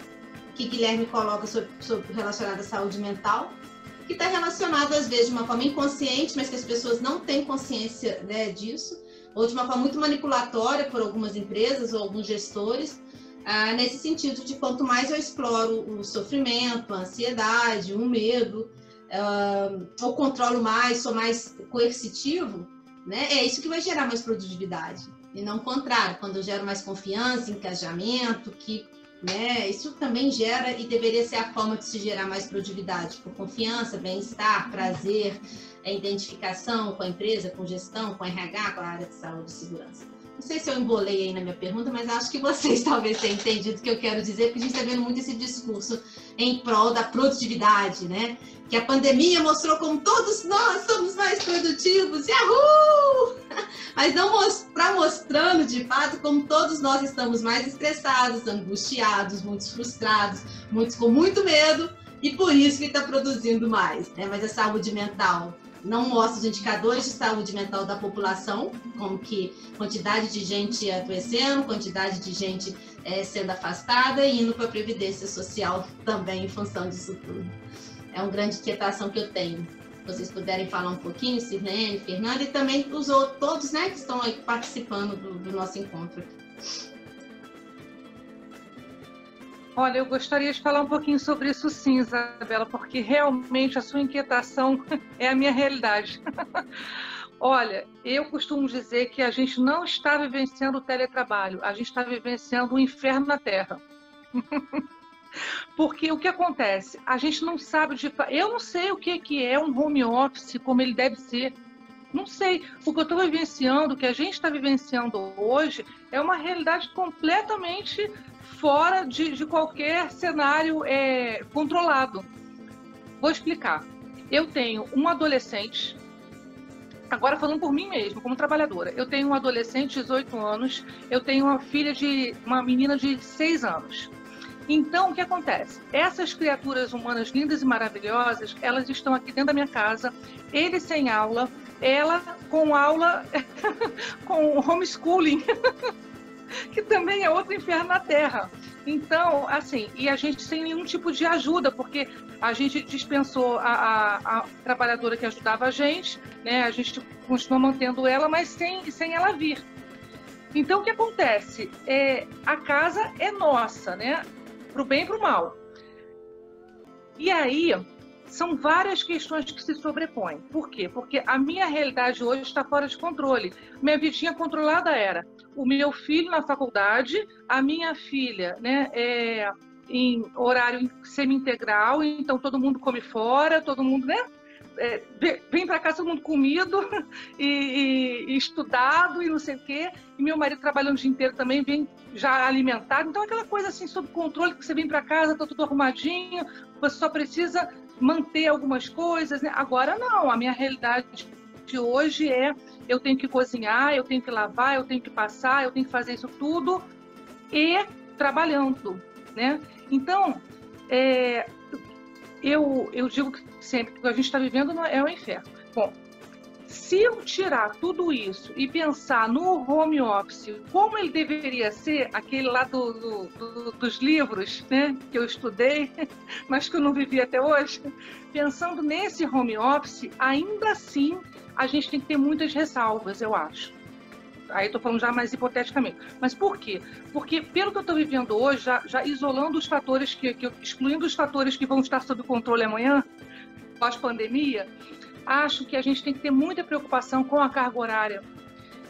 B: que Guilherme coloca sobre relacionadas à saúde mental, que está relacionado às vezes de uma forma inconsciente, mas que as pessoas não têm consciência, né, disso, ou de uma forma muito manipulatória por algumas empresas ou alguns gestores, nesse sentido de quanto mais eu exploro o sofrimento, a ansiedade, o medo, ou controlo mais, sou mais coercitivo, né? É isso que vai gerar mais produtividade. E não o contrário, quando eu gero mais confiança, engajamento, né, isso também gera e deveria ser a forma de se gerar mais produtividade, por confiança, bem-estar, prazer, identificação com a empresa, com gestão, com RH, com a área de saúde e segurança. Não sei se eu embolei aí na minha pergunta, mas acho que vocês talvez tenham entendido o que eu quero dizer, porque a gente está vendo muito esse discurso em prol da produtividade, né? Que a pandemia mostrou como todos nós somos mais produtivos, Yahoo! Mas não mostrando de fato como todos nós estamos mais estressados, angustiados, muitos frustrados, muitos com muito medo, e por isso que está produzindo mais, né? Mas a saúde mental não mostra os indicadores de saúde mental da população, como que quantidade de gente adoecendo, quantidade de gente sendo afastada e indo para a Previdência Social também em função disso tudo. É uma grande inquietação que eu tenho. Se vocês puderem falar um pouquinho, Sirlene, Fernanda, e também os outros, todos, né, que estão aí participando do nosso encontro aqui.
D: Olha, eu gostaria de falar um pouquinho sobre isso sim, Isabela, porque realmente a sua inquietação é a minha realidade. Olha, eu costumo dizer que a gente não está vivenciando o teletrabalho, a gente está vivenciando o inferno na Terra. Porque o que acontece? A gente não sabe eu não sei o que é um home office, como ele deve ser. Não sei, o que eu estou vivenciando, o que a gente está vivenciando hoje, é uma realidade completamente fora de qualquer cenário controlado. Vou explicar. Eu tenho um adolescente, agora falando por mim mesma, como trabalhadora, eu tenho um adolescente de 18 anos, eu tenho uma menina de 6 anos. Então, o que acontece? Essas criaturas humanas lindas e maravilhosas, elas estão aqui dentro da minha casa, ele sem aula, ela com aula, com homeschooling, que também é outro inferno na Terra. Então, assim, e a gente sem nenhum tipo de ajuda, porque a gente dispensou a trabalhadora que ajudava a gente, né? A gente continua mantendo ela, mas sem ela vir. Então, o que acontece? A casa é nossa, né? Para o bem e para o mal. E aí, são várias questões que se sobrepõem. Por quê? Porque a minha realidade hoje está fora de controle. Minha vidinha controlada era o meu filho na faculdade, a minha filha, né, em horário semi-integral, então todo mundo come fora, todo mundo, né, vem para casa todo mundo comido e estudado e não sei o quê, e meu marido trabalhando o dia inteiro também, vem já alimentado, então aquela coisa assim sob controle, que você vem para casa, tá tudo arrumadinho, você só precisa manter algumas coisas, né? Agora não, a minha realidade de hoje eu tenho que cozinhar, eu tenho que lavar, eu tenho que passar, eu tenho que fazer isso tudo e trabalhando, né? Então, eu digo sempre que o que a gente está vivendo é um inferno. Bom, se eu tirar tudo isso e pensar no home office, como ele deveria ser, aquele lá dos livros, né, que eu estudei, mas que eu não vivi até hoje, pensando nesse home office, ainda assim a gente tem que ter muitas ressalvas, eu acho. Aí estou falando já mais hipoteticamente. Mas por quê? Porque pelo que eu estou vivendo hoje, já isolando os fatores, excluindo os fatores que vão estar sob controle amanhã, pós-pandemia, acho que a gente tem que ter muita preocupação com a carga horária.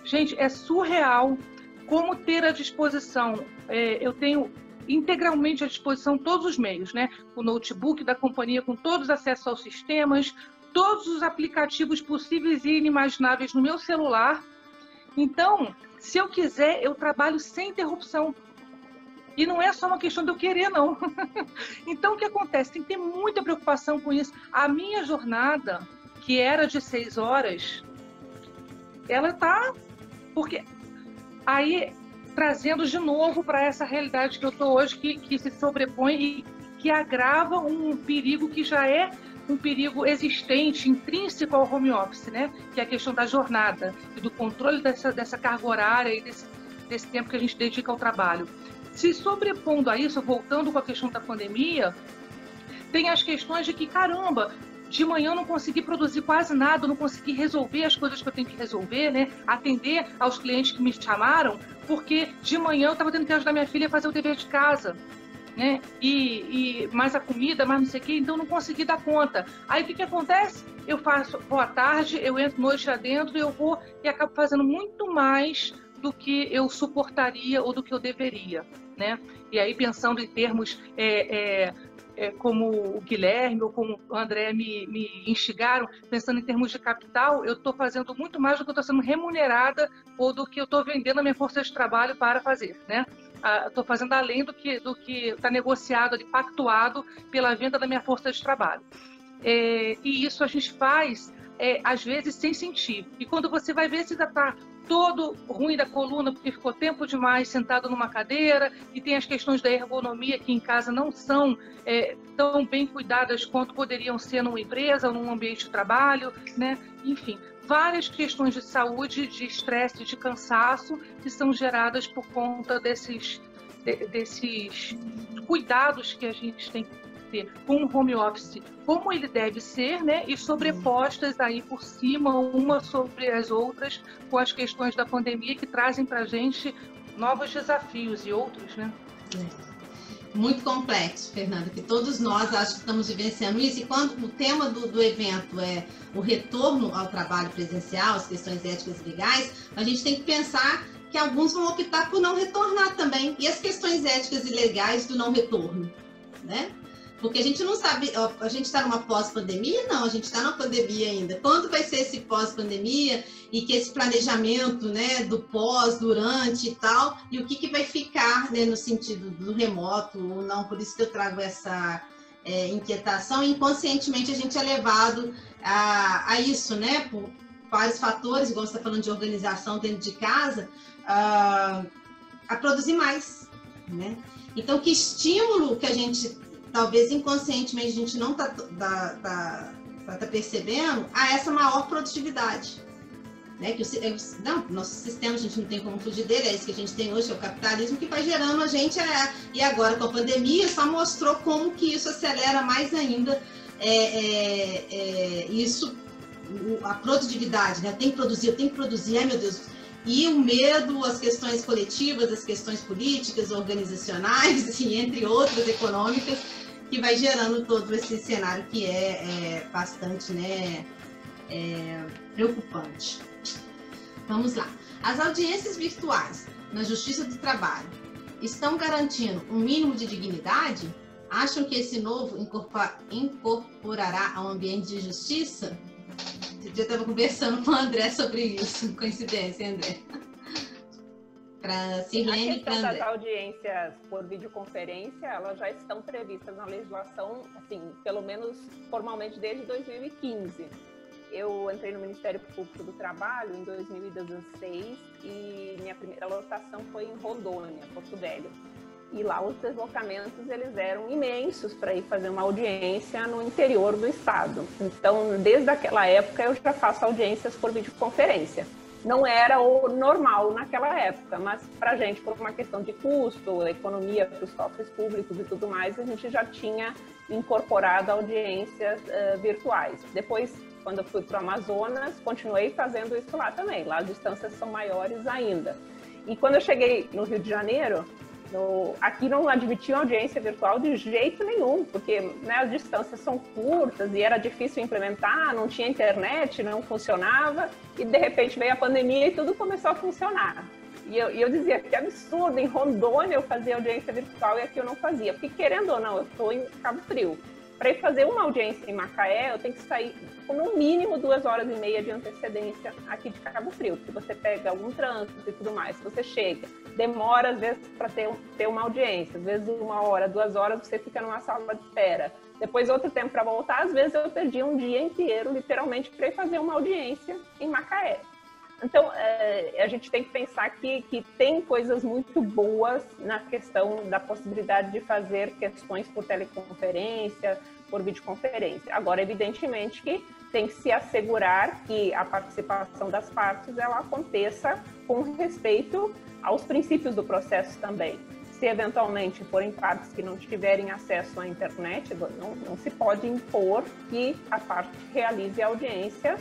D: Gente, é surreal como ter à disposição. Eu tenho integralmente à disposição todos os meios, né? O notebook da companhia com todos os acessos aos sistemas, todos os aplicativos possíveis e inimagináveis no meu celular. Então, se eu quiser, eu trabalho sem interrupção. E não é só uma questão de eu querer, não. Então, o que acontece? Tem que ter muita preocupação com isso. A minha jornada, que era de 6 horas, ela está... Porque aí, trazendo de novo para essa realidade que eu estou hoje, que se sobrepõe e que agrava um perigo que já é um perigo existente, intrínseco ao home office, né? Que é a questão da jornada e do controle dessa carga horária e desse tempo que a gente dedica ao trabalho. Se sobrepondo a isso, voltando com a questão da pandemia, tem as questões de que, caramba, de manhã eu não consegui produzir quase nada, eu não consegui resolver as coisas que eu tenho que resolver, né? Atender aos clientes que me chamaram, porque de manhã eu estava tendo que ajudar minha filha a fazer o dever de casa, né? E mais a comida, mais não sei o quê, então eu não consegui dar conta. Aí o que acontece? Eu vou à tarde, eu entro noite adentro, eu vou e acabo fazendo muito mais do que eu suportaria ou do que eu deveria, né? E aí, pensando em termos como o Guilherme ou como o André me instigaram, pensando em termos de capital, eu estou fazendo muito mais do que eu estou sendo remunerada ou do que eu estou vendendo a minha força de trabalho para fazer, né? Estou fazendo além do que está negociado, pactuado pela venda da minha força de trabalho. E isso a gente faz, às vezes, sem sentir. E quando você vai ver, você já está todo ruim da coluna, porque ficou tempo demais sentado numa cadeira, e tem as questões da ergonomia que em casa não são tão bem cuidadas quanto poderiam ser numa empresa ou num ambiente de trabalho, né? Enfim, várias questões de saúde, de estresse, de cansaço que são geradas por conta desses cuidados que a gente tem que ter com o home office, como ele deve ser, né? E sobrepostas aí por cima, uma sobre as outras, com as questões da pandemia que trazem para a gente novos desafios e outros, né?
B: Muito complexo, Fernanda, que todos nós acho que estamos vivenciando isso. E quando o tema do evento é o retorno ao trabalho presencial, as questões éticas e legais, a gente tem que pensar que alguns vão optar por não retornar também. E as questões éticas e legais do não retorno, né? Porque a gente não sabe, a gente está numa pós-pandemia? Não, a gente está na pandemia ainda. Quando vai ser esse pós-pandemia e que esse planejamento, né, do pós, durante e tal, e o que vai ficar, né, no sentido do remoto ou não? Por isso que eu trago essa inquietação. E inconscientemente a gente é levado a isso, né, por vários fatores, igual você está falando de organização dentro de casa, a produzir mais, né? Então, que estímulo que a gente... talvez inconscientemente a gente não tá percebendo essa maior produtividade, né? Que nosso sistema a gente não tem como fugir dele, é isso que a gente tem hoje, é o capitalismo que vai gerando a gente, e agora com a pandemia só mostrou como que isso acelera mais ainda isso, a produtividade, né? Eu tenho que produzir, ai meu Deus. E o medo, as questões coletivas, as questões políticas, organizacionais, e entre outras, econômicas, que vai gerando todo esse cenário que é bastante, né, preocupante. Vamos lá. As audiências virtuais na Justiça do Trabalho estão garantindo um mínimo de dignidade? Acham que esse novo incorporará ao ambiente de justiça? Eu estava conversando com o André sobre isso, coincidência, André. Para Sirlene e para André.
A: As audiências por videoconferência, elas já estão previstas na legislação, assim, pelo menos formalmente desde 2015. Eu entrei no Ministério Público do Trabalho em 2016 e minha primeira lotação foi em Rondônia, Porto Velho. E lá os deslocamentos eles eram imensos para ir fazer uma audiência no interior do estado. Então, desde aquela época, eu já faço audiências por videoconferência. Não era o normal naquela época, mas para a gente, por uma questão de custo, economia para os cofres públicos e tudo mais, a gente já tinha incorporado audiências virtuais. Depois, quando eu fui para o Amazonas, continuei fazendo isso lá também. Lá as distâncias são maiores ainda. E quando eu cheguei no Rio de Janeiro, aqui não admitiam audiência virtual de jeito nenhum, porque, né, as distâncias são curtas e era difícil implementar, não tinha internet, não funcionava, e de repente veio a pandemia e tudo começou a funcionar. E eu dizia, que absurdo, em Rondônia eu fazia audiência virtual e aqui eu não fazia. Porque, querendo ou não, eu estou em Cabo Frio. Para ir fazer uma audiência em Macaé, eu tenho que sair com no mínimo 2h30 de antecedência aqui de Cabo Frio, porque você pega algum trânsito e tudo mais. Você chega, demora às vezes para ter uma audiência, às vezes 1 hora, 2 horas você fica numa sala de espera. Depois outro tempo para voltar, às vezes eu perdi um dia inteiro, literalmente, para ir fazer uma audiência em Macaé. Então, a gente tem que pensar que tem coisas muito boas na questão da possibilidade de fazer questões por teleconferência, por videoconferência. Agora, evidentemente que tem que se assegurar que a participação das partes ela aconteça com respeito aos princípios do processo também. Se eventualmente forem partes que não tiverem acesso à internet, não se pode impor que a parte realize a audiência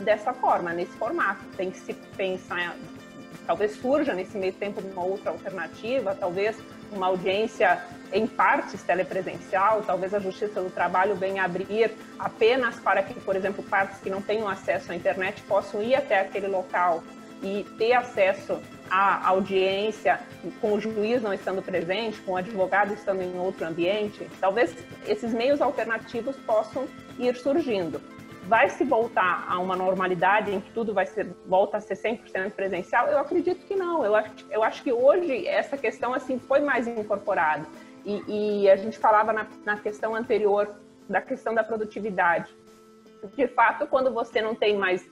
A: dessa forma, nesse formato. Tem que se pensar, talvez surja nesse meio tempo uma outra alternativa, talvez uma audiência em partes telepresencial, talvez a Justiça do Trabalho venha abrir apenas para que, por exemplo, partes que não tenham acesso à internet possam ir até aquele local e ter acesso à audiência com o juiz não estando presente, com o advogado estando em outro ambiente. Talvez esses meios alternativos possam ir surgindo. Vai se voltar a uma normalidade em que tudo volta a ser 100% presencial? Eu acredito que não. Eu acho que hoje essa questão assim foi mais incorporada. E a gente falava na questão anterior da questão da produtividade. De fato, quando você não tem mais,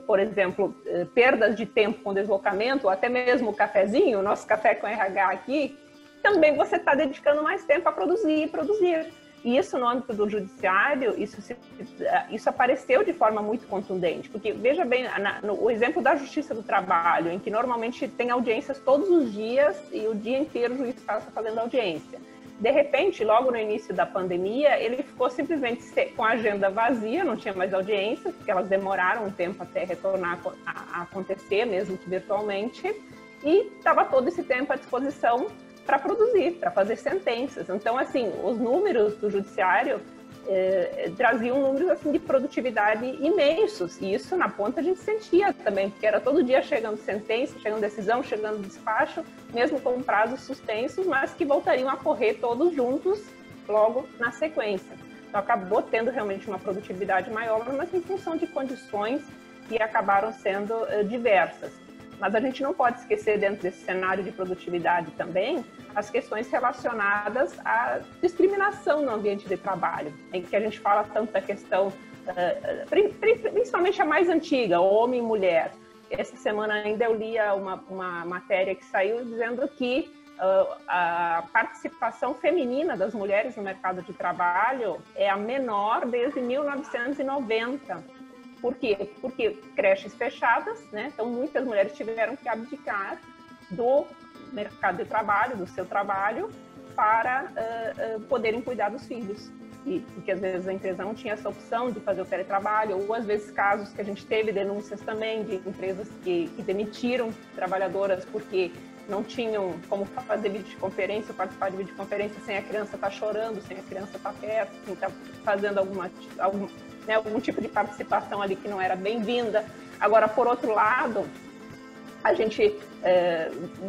A: por exemplo, perdas de tempo com deslocamento, ou até mesmo o cafezinho, o nosso café com RH aqui, também você está dedicando mais tempo a produzir e produzir. E isso no âmbito do judiciário, isso apareceu de forma muito contundente, porque veja bem, o exemplo da Justiça do Trabalho, em que normalmente tem audiências todos os dias e o dia inteiro o juiz passa fazendo audiência. De repente, logo no início da pandemia, ele ficou simplesmente com a agenda vazia, não tinha mais audiências, porque elas demoraram um tempo até retornar a acontecer, mesmo que virtualmente, e estava todo esse tempo à disposição para produzir, para fazer sentenças. Então, assim, os números do judiciário traziam números assim, de produtividade imensos. E isso, na ponta, a gente sentia também, porque era todo dia chegando sentença, chegando decisão, chegando despacho, mesmo com prazos suspensos, mas que voltariam a correr todos juntos logo na sequência. Então, acabou tendo realmente uma produtividade maior, mas em função de condições que acabaram sendo diversas. Mas a gente não pode esquecer, dentro desse cenário de produtividade também, as questões relacionadas à discriminação no ambiente de trabalho, em que a gente fala tanto da questão, principalmente a mais antiga, homem e mulher. Essa semana ainda eu li uma matéria que saiu dizendo que a participação feminina das mulheres no mercado de trabalho é a menor desde 1990. Por quê? Porque creches fechadas, né? Então muitas mulheres tiveram que abdicar do mercado de trabalho, do seu trabalho, para poderem cuidar dos filhos. Porque às vezes a empresa não tinha essa opção de fazer o teletrabalho, ou às vezes casos que a gente teve denúncias também de empresas que demitiram trabalhadoras porque não tinham como fazer videoconferência, participar de videoconferência sem a criança estar chorando, sem a criança estar perto, sem estar fazendo algum tipo de participação ali que não era bem-vinda. Agora, por outro lado, a gente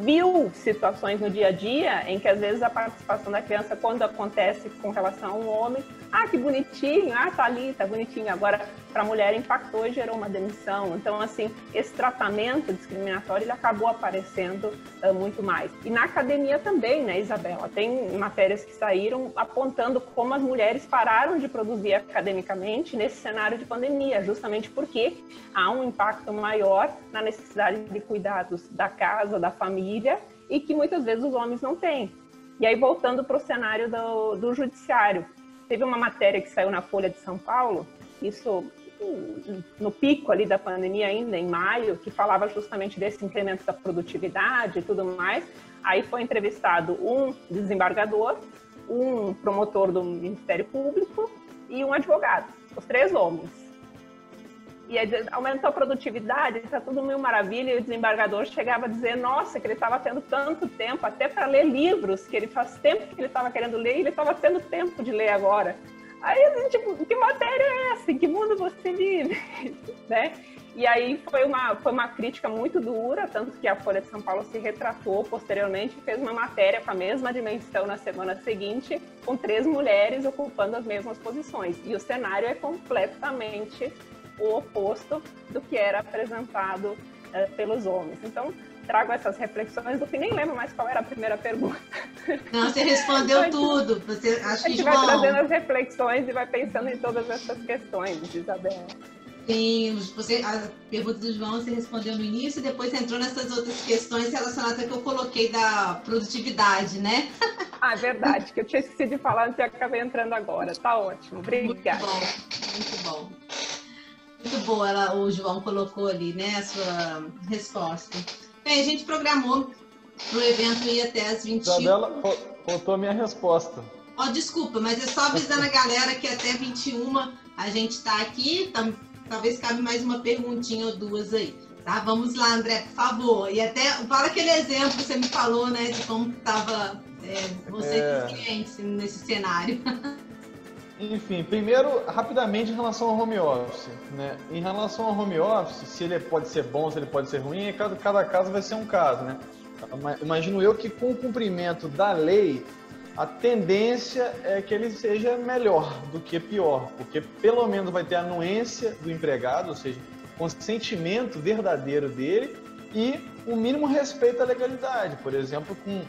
A: viu situações no dia a dia em que, às vezes, a participação da criança, quando acontece com relação a um homem, que bonitinho, tá ali, tá bonitinho. Agora, para a mulher, impactou e gerou uma demissão. Então, assim, esse tratamento discriminatório, ele acabou aparecendo muito mais. E na academia também, né, Isabela? Tem matérias que saíram apontando como as mulheres pararam de produzir academicamente nesse cenário de pandemia, justamente porque há um impacto maior na necessidade de cuidados da casa, da família, e que muitas vezes os homens não têm. E aí, voltando para o cenário do judiciário, teve uma matéria que saiu na Folha de São Paulo, isso no pico ali da pandemia ainda, em maio, que falava justamente desse incremento da produtividade e tudo mais. Aí foi entrevistado um desembargador, um promotor do Ministério Público e um advogado, os 3 homens. E aí, aumentou a produtividade, está tudo mil maravilha, e o desembargador chegava a dizer, nossa, que ele estava tendo tanto tempo, até para ler livros, que ele faz tempo que ele estava querendo ler, e ele estava tendo tempo de ler agora. Aí, tipo, que matéria é essa? Em que mundo você vive? Né? E aí foi uma crítica muito dura, tanto que a Folha de São Paulo se retratou posteriormente e fez uma matéria com a mesma dimensão na semana seguinte, com 3 mulheres ocupando as mesmas posições. E o cenário é completamente o oposto do que era apresentado pelos homens. Então, trago essas reflexões, do que nem lembro mais qual era a primeira pergunta.
B: Não, você respondeu tudo. Você, acho que
A: a gente vai trazendo as reflexões e vai pensando em todas essas questões, Isabela.
B: Sim, a pergunta do João você respondeu no início e depois você entrou nessas outras questões relacionadas que eu coloquei da produtividade, né?
A: Ah, é verdade, que eu tinha esquecido de falar antes e acabei entrando agora. Tá ótimo, obrigada.
B: Muito bom. Muito boa, o João colocou ali, né, a sua resposta. Bem, a gente programou para o evento ir até as 21.
C: Isabela, faltou a minha resposta.
B: Desculpa, mas é só avisando a galera que até 21 a gente está aqui. Talvez cabe mais uma perguntinha ou duas aí. Tá? Vamos lá, André, por favor. E até fala aquele exemplo que você me falou, né, de como estava você e os clientes nesse cenário.
C: Enfim, primeiro, rapidamente, em relação ao home office, né? Em relação ao home office, se ele pode ser bom, se ele pode ser ruim, cada caso vai ser um caso, né? Imagino eu que com o cumprimento da lei, a tendência é que ele seja melhor do que pior, porque pelo menos vai ter a anuência do empregado, ou seja, consentimento verdadeiro dele e o mínimo respeito à legalidade, por exemplo, com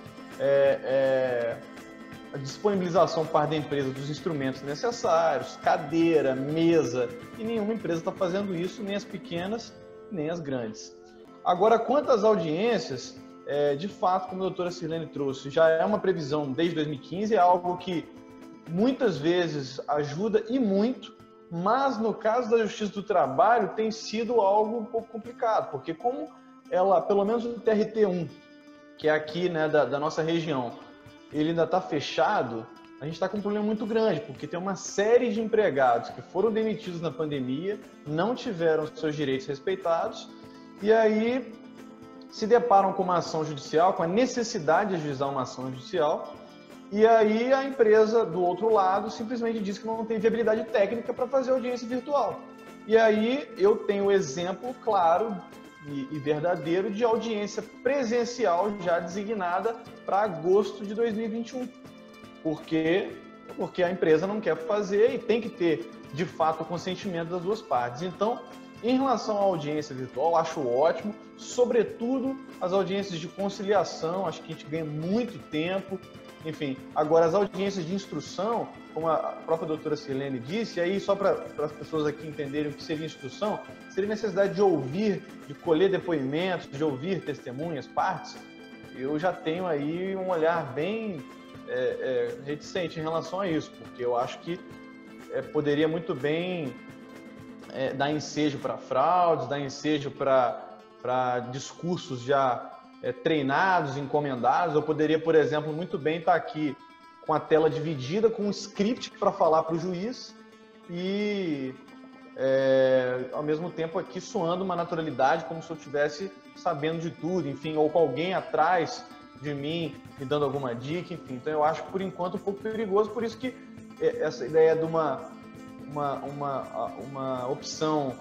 C: a disponibilização por parte da empresa dos instrumentos necessários, cadeira, mesa, e nenhuma empresa está fazendo isso, nem as pequenas, nem as grandes. Agora, quanto às audiências, de fato, como a doutora Sirlene trouxe, já é uma previsão desde 2015, é algo que muitas vezes ajuda e muito, mas no caso da Justiça do Trabalho tem sido algo um pouco complicado, porque como ela, pelo menos o TRT1, que é aqui, né, da nossa região, ele ainda está fechado, a gente está com um problema muito grande, porque tem uma série de empregados que foram demitidos na pandemia, não tiveram seus direitos respeitados, e aí se deparam com uma ação judicial, com a necessidade de ajuizar uma ação judicial, e aí a empresa do outro lado simplesmente diz que não tem viabilidade técnica para fazer audiência virtual. E aí eu tenho o exemplo claro e verdadeiro de audiência presencial já designada para agosto de 2021. Porque a empresa não quer fazer e tem que ter, de fato, o consentimento das duas partes. Então, em relação à audiência virtual, acho ótimo, sobretudo as audiências de conciliação, acho que a gente ganha muito tempo. Enfim, agora as audiências de instrução, como a própria doutora Sirlene disse, e aí só para as pessoas aqui entenderem o que seria instrução, seria a necessidade de ouvir, de colher depoimentos, de ouvir testemunhas, partes. Eu já tenho aí um olhar bem reticente em relação a isso, porque eu acho que poderia muito bem dar ensejo para fraudes, dar ensejo para discursos já treinados, encomendados. Eu poderia, por exemplo, muito bem estar aqui com a tela dividida, com um script para falar para o juiz e, ao mesmo tempo, aqui soando uma naturalidade, como se eu estivesse sabendo de tudo, enfim, ou com alguém atrás de mim me dando alguma dica, enfim. Então, eu acho, por enquanto, um pouco perigoso, por isso que essa ideia de uma opção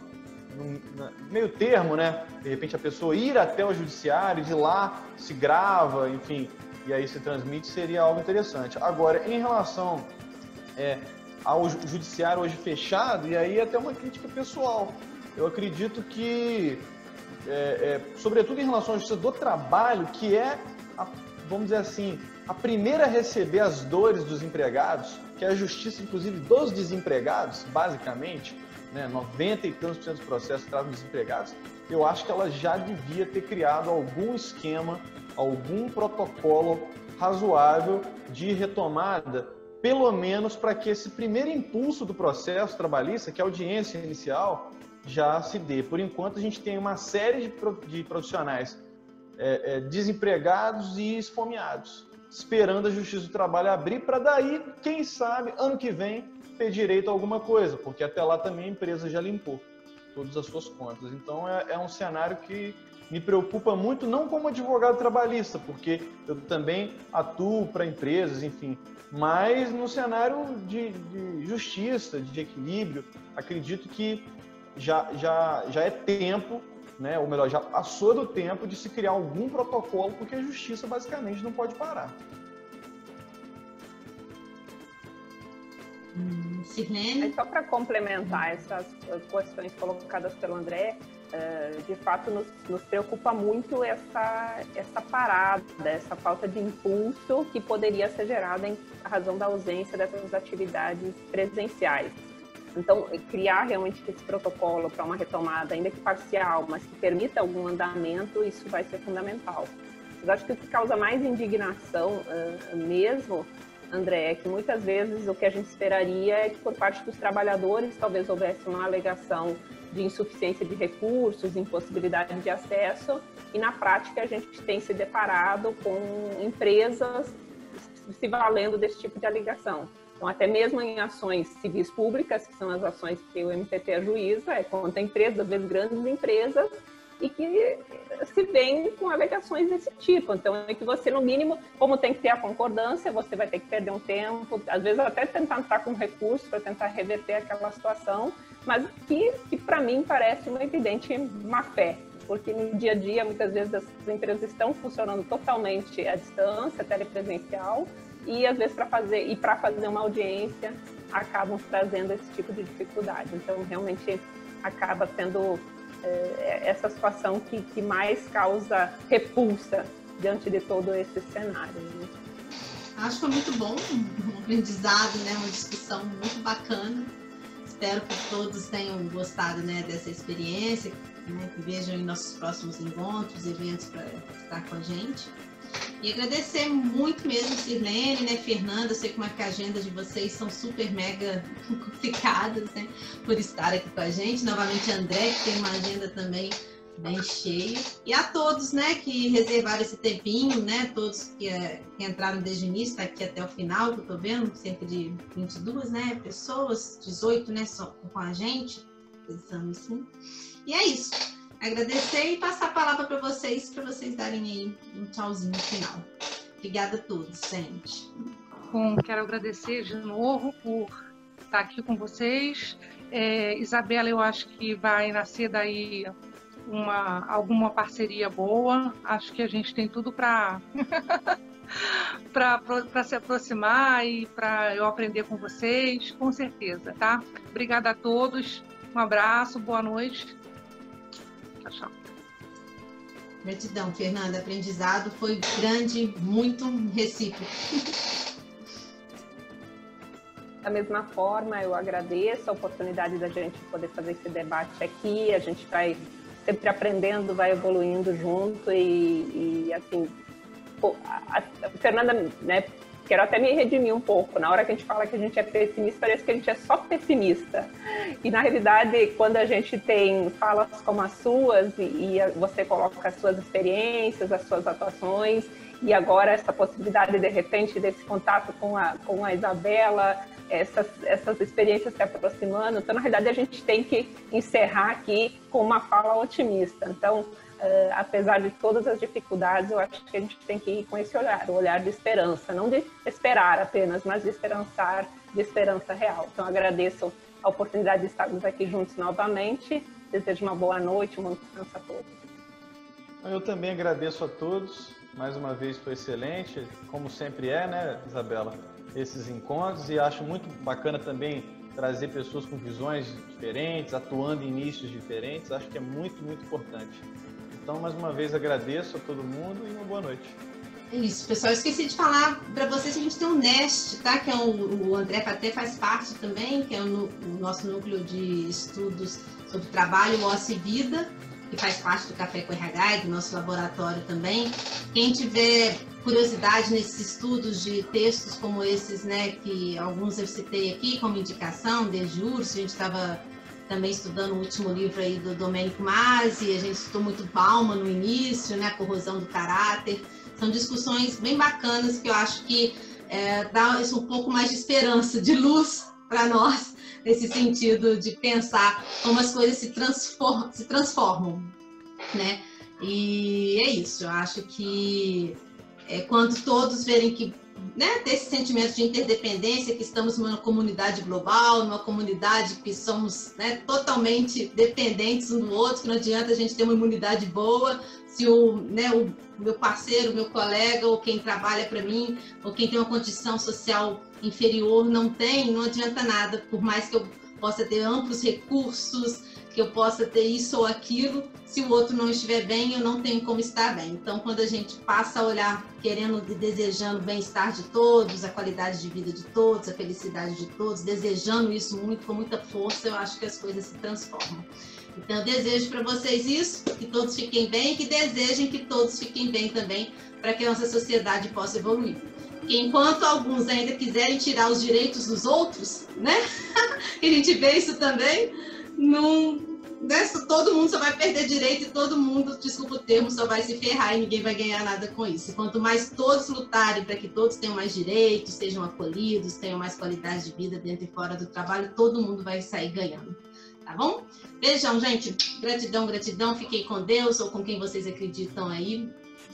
C: meio termo, né? De repente a pessoa ir até o judiciário, de lá se grava, enfim, e aí se transmite, seria algo interessante. Agora, em relação ao judiciário hoje fechado, e aí até uma crítica pessoal, eu acredito que, sobretudo em relação à Justiça do Trabalho, que vamos dizer assim, a primeira a receber as dores dos empregados, que é a justiça, inclusive, dos desempregados, basicamente, né, 90 e tantos % dos processos tratam desempregados, eu acho que ela já devia ter criado algum esquema, algum protocolo razoável de retomada, pelo menos para que esse primeiro impulso do processo trabalhista, que é a audiência inicial, já se dê. Por enquanto, a gente tem uma série de profissionais desempregados e esfomeados, esperando a Justiça do Trabalho abrir para daí, quem sabe, ano que vem, ter direito a alguma coisa, porque até lá também a empresa já limpou todas as suas contas. Então é um cenário que me preocupa muito, não como advogado trabalhista, porque eu também atuo para empresas, enfim, mas no cenário de justiça, de equilíbrio. Acredito que já é tempo, né, ou melhor, já passou do tempo de se criar algum protocolo, porque a justiça basicamente não pode parar.
B: Sirlene?
A: Só para complementar essas questões colocadas pelo André, de fato nos preocupa muito essa parada, essa falta de impulso que poderia ser gerada em razão da ausência dessas atividades presenciais. Então, criar realmente esse protocolo para uma retomada, ainda que parcial, mas que permita algum andamento, isso vai ser fundamental. Eu acho que o que causa mais indignação mesmo, André, é que muitas vezes o que a gente esperaria é que por parte dos trabalhadores talvez houvesse uma alegação de insuficiência de recursos, impossibilidade de acesso, e na prática a gente tem se deparado com empresas se valendo desse tipo de alegação. Então, até mesmo em ações civis públicas, que são as ações que o MPT ajuiza, contra empresas, às vezes grandes empresas, e que se vêm com alegações desse tipo. Então, é que você, no mínimo, como tem que ter a concordância, você vai ter que perder um tempo, às vezes até tentar entrar com recurso para tentar reverter aquela situação, mas que para mim parece uma evidente má-fé, porque no dia a dia, muitas vezes, as empresas estão funcionando totalmente à distância, telepresencial, e às vezes para fazer uma audiência acabam trazendo esse tipo de dificuldade. Então, realmente acaba sendo essa situação que mais causa repulsa diante de todo esse cenário. Né?
B: Acho que foi muito bom, um aprendizado, né? Uma discussão muito bacana. Espero que todos tenham gostado, né, dessa experiência, né, que vejam em nossos próximos encontros, eventos para estar com a gente. E agradecer muito mesmo, Sirlene, né, Fernanda, eu sei como é que a agenda de vocês são super mega complicadas, né, por estar aqui com a gente. Novamente, André, que tem uma agenda também bem cheia. E a todos, né, que reservaram esse tempinho, né, todos que entraram desde o início, tá aqui até o final, que eu tô vendo, cerca de 22, né, pessoas, 18, né, só com a gente, pensando assim. E é isso. Agradecer e passar a palavra para vocês darem aí um tchauzinho final. Obrigada a todos, gente.
D: Bom, quero agradecer de novo por estar aqui com vocês. Isabela, eu acho que vai nascer daí alguma parceria boa. Acho que a gente tem tudo para se aproximar e para eu aprender com vocês, com certeza, tá? Obrigada a todos. Um abraço, boa noite. Tchau.
B: Gratidão, Fernanda. Aprendizado foi grande, muito recíproco.
A: Da mesma forma, eu agradeço a oportunidade da gente poder fazer esse debate aqui. A gente vai sempre aprendendo, vai evoluindo junto e assim, a Fernanda, né, quero até me redimir um pouco. Na hora que a gente fala que a gente é pessimista, parece que a gente é só pessimista. E, na realidade, quando a gente tem falas como as suas e você coloca as suas experiências, as suas atuações, e agora essa possibilidade, de repente, desse contato com a Isabela, essas experiências se aproximando. Então, na realidade, a gente tem que encerrar aqui com uma fala otimista. Então, apesar de todas as dificuldades, eu acho que a gente tem que ir com esse olhar, o olhar de esperança, não de esperar apenas, mas de esperança real. Então, agradeço a oportunidade de estarmos aqui juntos novamente, desejo uma boa noite, um bom descanso a todos.
C: Eu também agradeço a todos, mais uma vez foi excelente, como sempre é, né, Isabela, esses encontros, e acho muito bacana também trazer pessoas com visões diferentes, atuando em nichos diferentes, acho que é muito, muito importante. Então, mais uma vez, agradeço a todo mundo e uma boa noite.
B: É isso, pessoal. Eu esqueci de falar para vocês que a gente tem um NEST, tá? Que é o André Paté faz parte também, que é o nosso núcleo de estudos sobre trabalho, ócio e vida, que faz parte do Café com RH e do nosso laboratório também. Quem tiver curiosidade nesses estudos de textos como esses, né, que alguns eu citei aqui como indicação, desde Urso, a gente estava também estudando o último livro aí do Domênico Masi, a gente estudou muito Bauman no início, né, a corrosão do caráter. São discussões bem bacanas que eu acho que dá um pouco mais de esperança, de luz para nós, nesse sentido de pensar como as coisas se transformam, né? E é isso, eu acho que quando todos verem que, né, ter esse sentimento de interdependência, que estamos numa comunidade global, numa comunidade que somos, né, totalmente dependentes um do outro, que não adianta a gente ter uma imunidade boa se o meu parceiro, o meu colega, ou quem trabalha para mim, ou quem tem uma condição social inferior não adianta nada, por mais que eu possa ter amplos recursos, que eu possa ter isso ou aquilo, se o outro não estiver bem, eu não tenho como estar bem. Então, quando a gente passa a olhar, querendo e desejando o bem-estar de todos, a qualidade de vida de todos, a felicidade de todos, desejando isso muito, com muita força, eu acho que as coisas se transformam. Então, eu desejo para vocês isso, que todos fiquem bem e que desejem que todos fiquem bem também, para que a nossa sociedade possa evoluir. Porque enquanto alguns ainda quiserem tirar os direitos dos outros, né? Que a gente vê isso também, todo mundo só vai perder direito e todo mundo, desculpa o termo, só vai se ferrar e ninguém vai ganhar nada com isso. Quanto mais todos lutarem para que todos tenham mais direitos, sejam acolhidos, tenham mais qualidade de vida dentro e fora do trabalho, todo mundo vai sair ganhando. Tá bom? Beijão, gente. Gratidão, gratidão. Fiquem com Deus ou com quem vocês acreditam aí.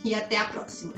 B: E até a próxima.